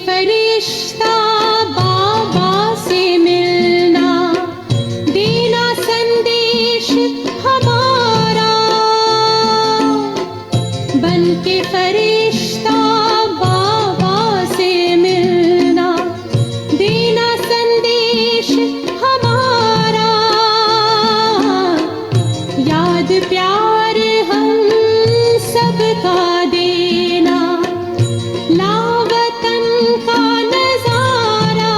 फरिश्ता बाबा से मिलना, देना संदेश हमारा। बन के फरिश्ता बाबा से मिलना, देना संदेश हमारा। याद प्यार हम सबका देना, लावतन का नजारा।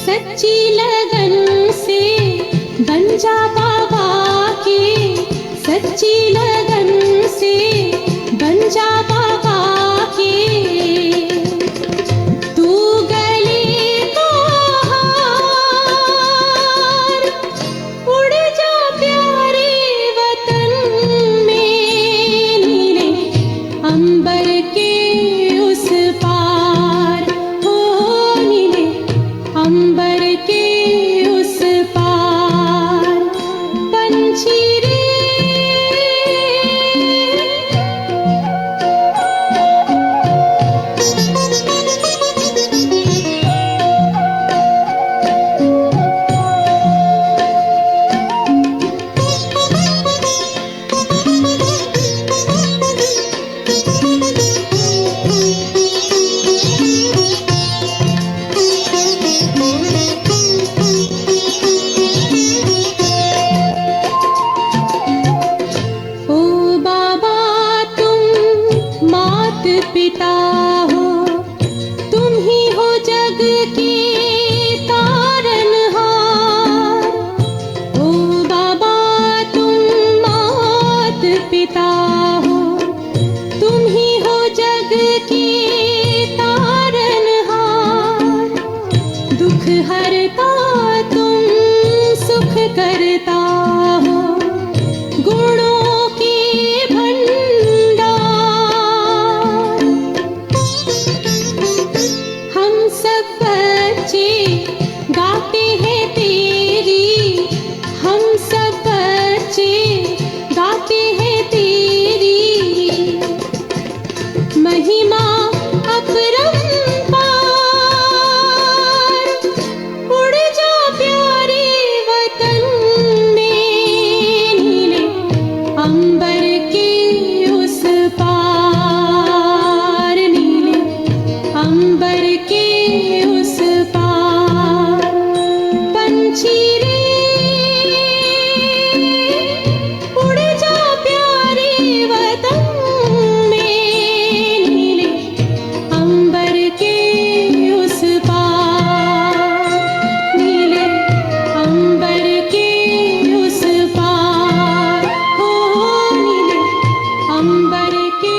सच्ची लगन से बन जा बाबा के, सच्ची लगन से बन जा बाबा के। तू गले का हार, उड़ जा प्यारे वतन में, नीले अंबर के उस पार हो, नीले अंबर के उस पार। पंछी रे ओ बाबा तुम मात पिता हो, तुम ही हो जग के तारनहार। ओ बाबा तुम मात पिता हो, तुम ही हो जग के तारनहार। दुख हरता तुम सुख करता हो, गुणों के भंडार। हम सब बच्चे गाते हैं तेरी, हम सब बच्चे गाते हैं तेरी महिमा अपरंपार। उड़ जा प्यारे वतन में, नीले अंबर के उस पार, नीले अंबर के उस पार। पंछी रे उड़ जा प्यारे वतन में, नीले अंबर के उस पार, नीले अंबर के उस पार हो, नीले अंबर के